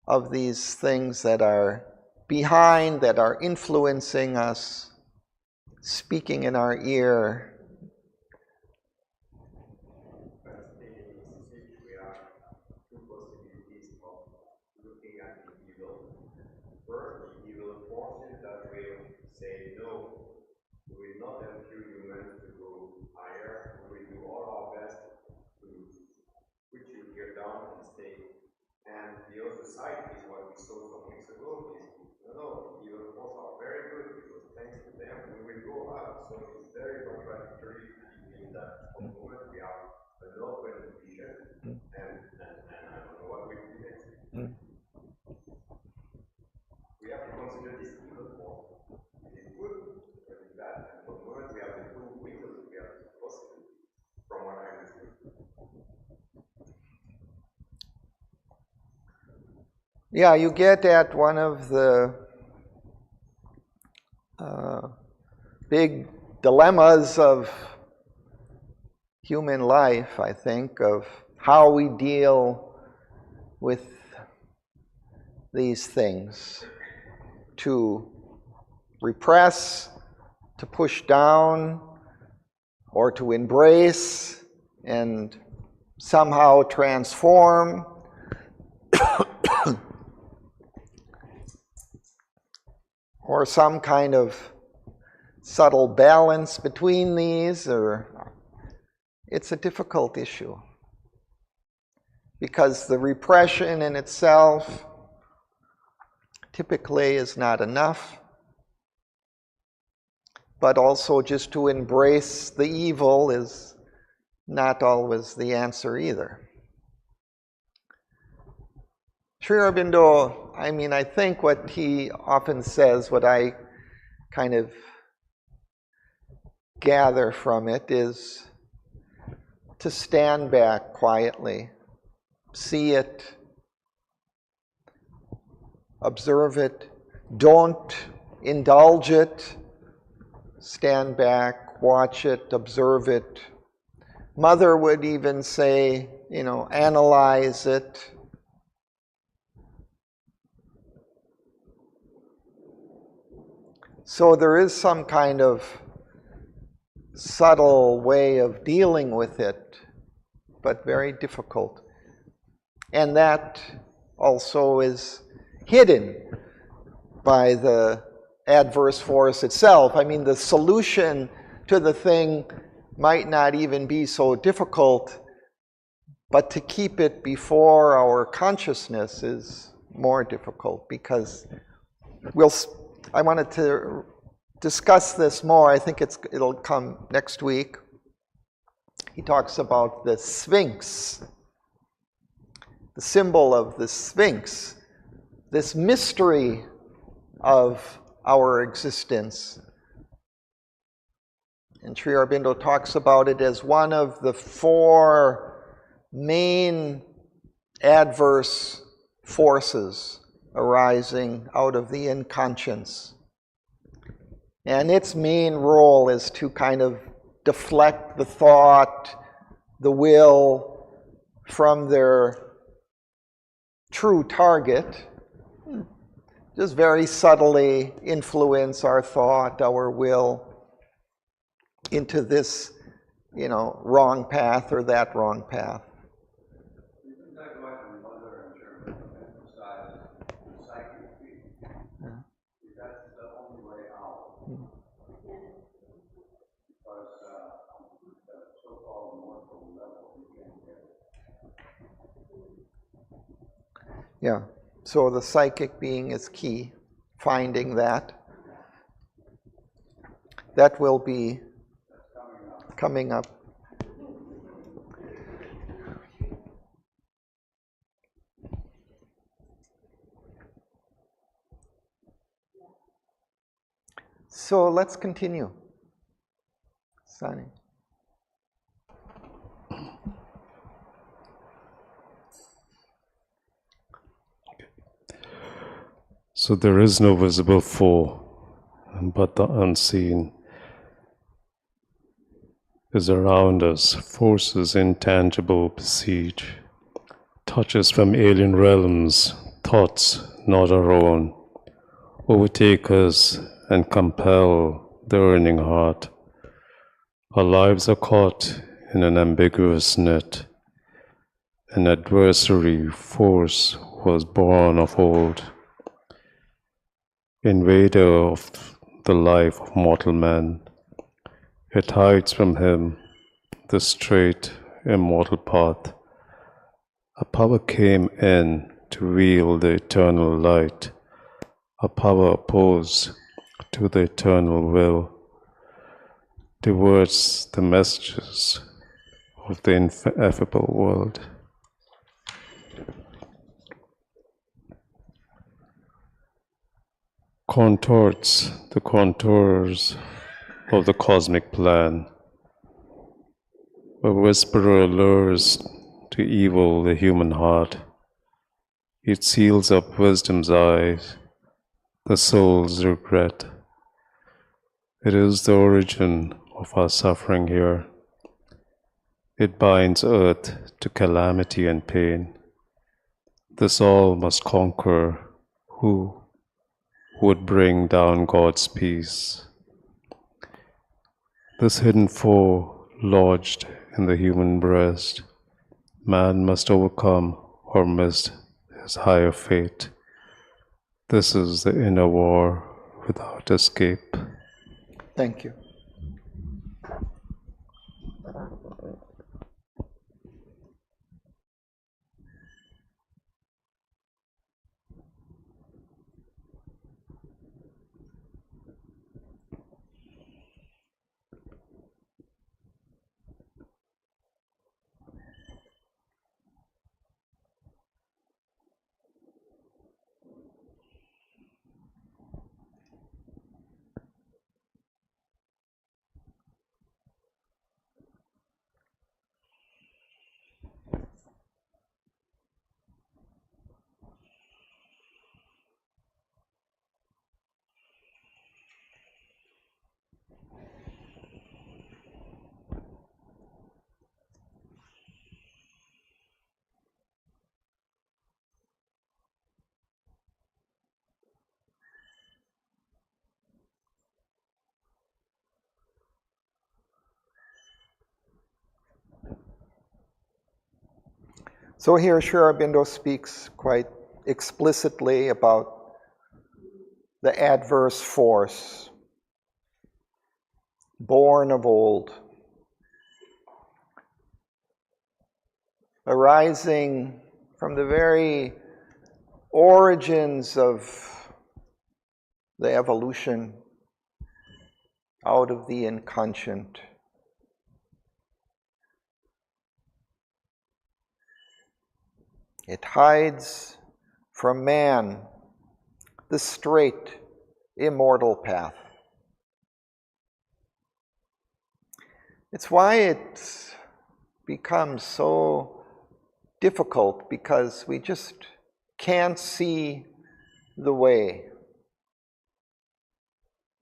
of these things that are behind, that are influencing us, speaking in our ear. We have two possibilities of looking at the evil. First, the evil forces that will say, no, we will not help you humans to go higher. We will do all our best to put you here down and stay. And the other side is what we saw some weeks ago, is no, the evil forces are very good because thanks to them we will go up. So it's very contradictory between that. For the moment we have an open vision and I don't know what will be next. We have to consider this evil force. Is it good or is it bad? And for the moment we have the two windows, we have the possibility from what I understood. Yeah, you get at one of the big dilemmas of human life, I think, of how we deal with these things. To repress, to push down, or to embrace and somehow transform. Or some kind of subtle balance between these, or it's a difficult issue. Because the repression in itself typically is not enough, but also just to embrace the evil is not always the answer either. Sri Aurobindo, I think what he often says, what I kind of gather from it is to stand back quietly, see it, observe it, don't indulge it, stand back, watch it, observe it. Mother would even say, analyze it. So there is some kind of subtle way of dealing with it, but very difficult. And that also is hidden by the adverse force itself. The solution to the thing might not even be so difficult, but to keep it before our consciousness is more difficult, because I wanted to discuss this more. I think it'll come next week. He talks about the Sphinx, the symbol of the Sphinx, this mystery of our existence. And Sri Aurobindo talks about it as one of the four main adverse forces arising out of the inconscience. And its main role is to kind of deflect the thought, the will, from their true target, just very subtly influence our thought, our will, into this, wrong path or that wrong path. Isn't that what the mother in terms of emphasize the psychic being? Yeah. That's the only way out. Because the so-called mortal level you can't get. Yeah. So the psychic being is key. Finding that. That will be coming up. So let's continue. Sunny. So there is no visible foe, but the unseen. is around us, forces intangible besiege, touches from alien realms, thoughts not our own, overtake us and compel the yearning heart. Our lives are caught in an ambiguous net. An adversary force was born of old, invader of the life of mortal man. It hides from him the straight, immortal path. A power came in to wield the eternal light, a power opposed to the eternal will, diverts the messages of the ineffable world. Contorts the contours of the cosmic plan. A whisperer lures to evil the human heart. It seals up wisdom's eyes, the soul's regret. It is the origin of our suffering here. It binds earth to calamity and pain. This all must conquer who would bring down God's peace. This hidden foe lodged in the human breast, man must overcome or miss his higher fate. This is the inner war without escape. Thank you. So here Sri Aurobindo speaks quite explicitly about the adverse force, born of old, arising from the very origins of the evolution out of the inconscient. It hides from man the straight, immortal path. It's why it becomes so difficult, because we just can't see the way.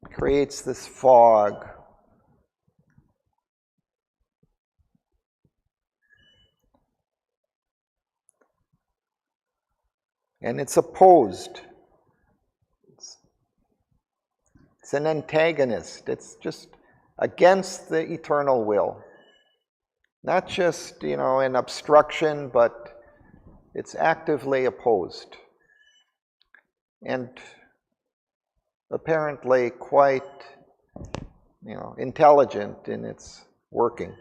It creates this fog. And it's opposed. It's an antagonist. It's just against the eternal will. Not just, an obstruction, but it's actively opposed. And apparently quite, intelligent in its working.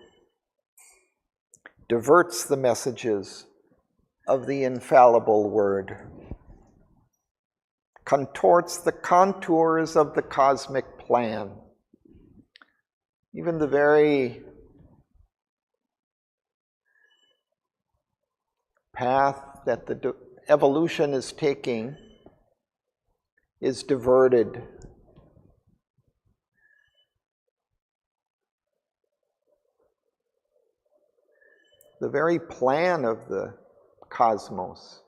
Diverts the messages of the infallible word. Contorts the contours of the cosmic plan. Even the very path that the evolution is taking is diverted. The very plan of the cosmos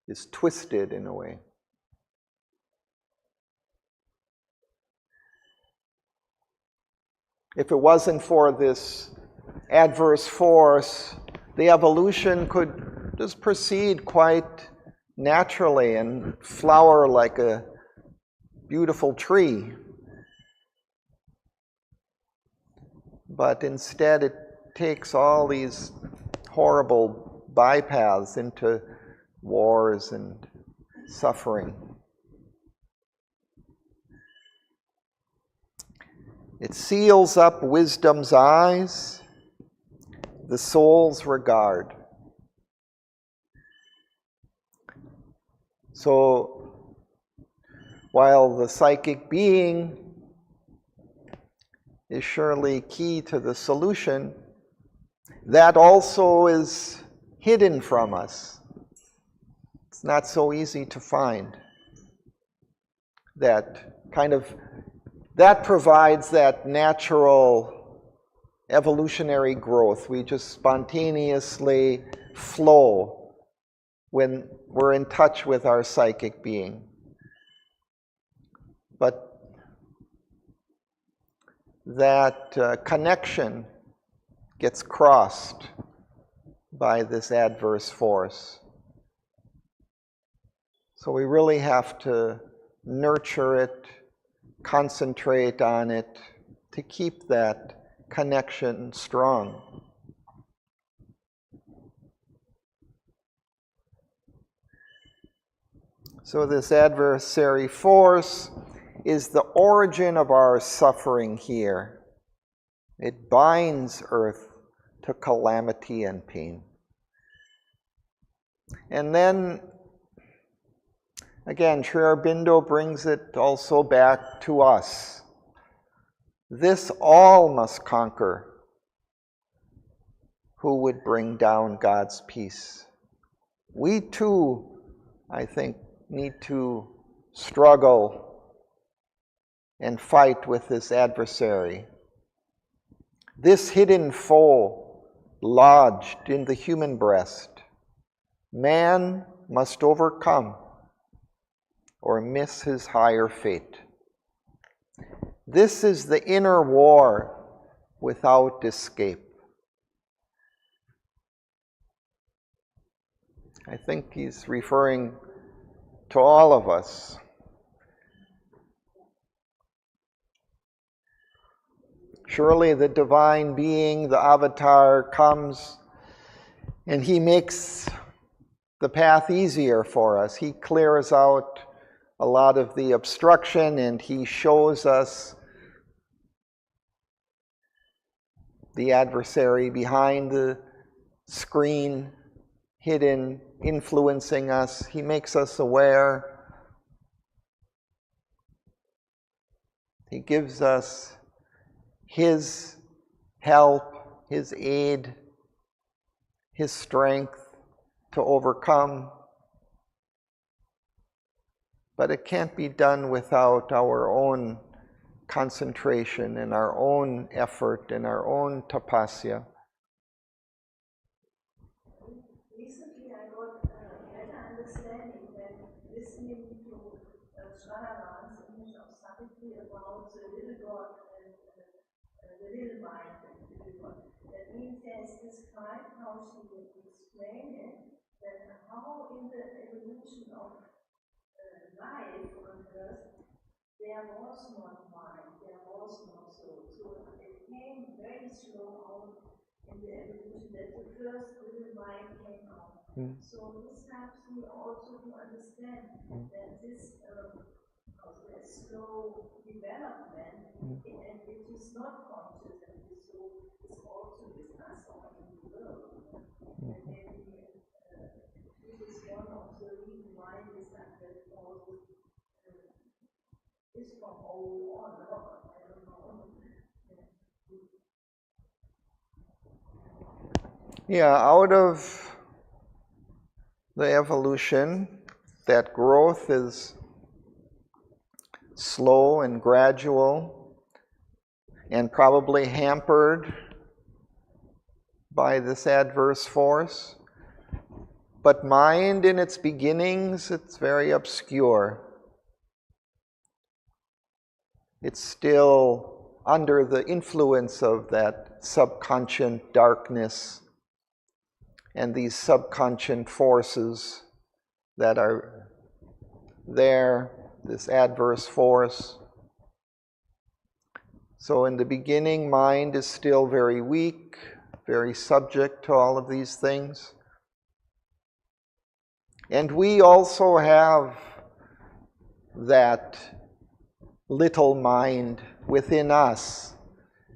is twisted in a way. If it wasn't for this adverse force, the evolution could just proceed quite naturally and flower like a beautiful tree. But instead it takes all these horrible bypaths into wars and suffering. It seals up wisdom's eyes, the soul's regard. So, while the psychic being is surely key to the solution, that also is hidden from us. It's not so easy to find. That provides that natural evolutionary growth. We just spontaneously flow when we're in touch with our psychic being. But that connection gets crossed by this adverse force. So we really have to nurture it, concentrate on it to keep that connection strong. So this adversary force is the origin of our suffering here. It binds earth to calamity and pain. And then again, Sri Aurobindo brings it also back to us. This all must conquer who would bring down God's peace. We too, I think, need to struggle and fight with this adversary. This hidden foe lodged in the human breast, man must overcome or miss his higher fate. This is the inner war without escape. I think he's referring to all of us. Surely the divine being, the avatar, comes and he makes the path easier for us. He clears out a lot of the obstruction and he shows us the adversary behind the screen, hidden, influencing us. He makes us aware. He gives us his help, his aid, his strength to overcome. But it can't be done without our own concentration and our own effort and our own tapasya. Recently, I got a better understanding when listening to Shraddharan's image of Savitri about the little God and the little mind and the little God. That means there's described how she would explain it, that how in the evolution of life on earth, there was not mind, there was no soul. So it came very slow out in the evolution that the first little mind came out. So this helps me also to understand that this slow development, and it is not conscious, and this soul is also with us or in the world. And maybe this is one of the reasons why this advert force is from all on. I don't know. Yeah, out of the evolution, that growth is slow and gradual and probably hampered by this adverse force. But mind in its beginnings, it's very obscure. It's still under the influence of that subconscious darkness and these subconscious forces that are there, this adverse force. So in the beginning, mind is still very weak, very subject to all of these things. And we also have that little mind within us.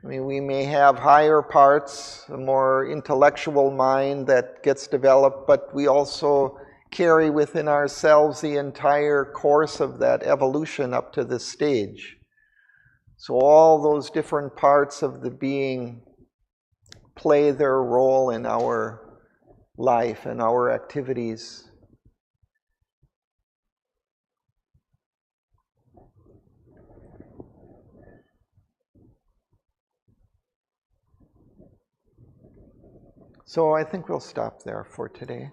I mean, we may have higher parts, a more intellectual mind that gets developed, but we also carry within ourselves the entire course of that evolution up to this stage. So all those different parts of the being play their role in our life and our activities. So I think we'll stop there for today.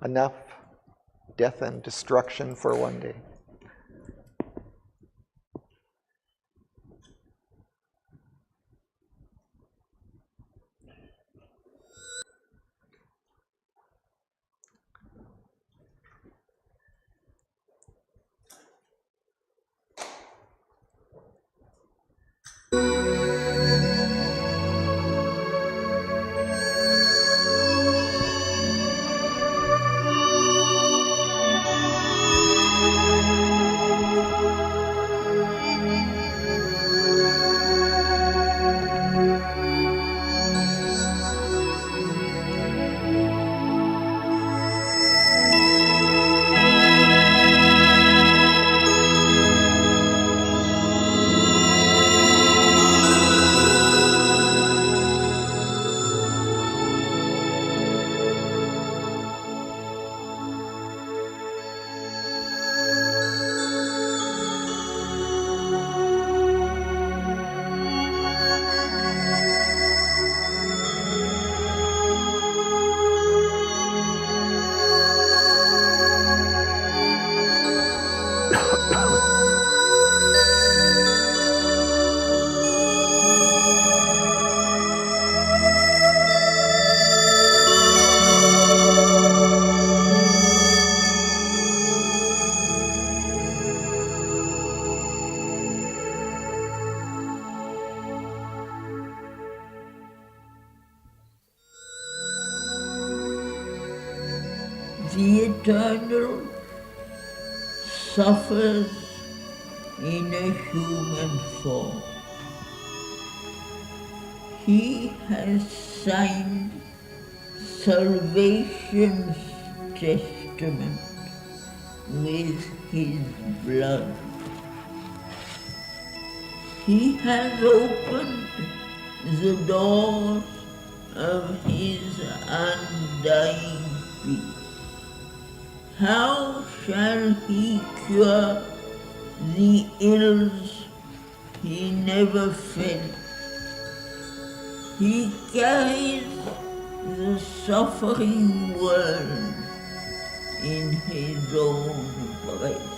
Enough death and destruction for one day. The Eternal suffers in a human form. He has signed salvation's testament with his blood. He has opened the doors of his undying peace. How shall he cure the ills he never felt? He carries the suffering world in his own breast.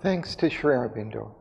Thanks to Sri Aurobindo.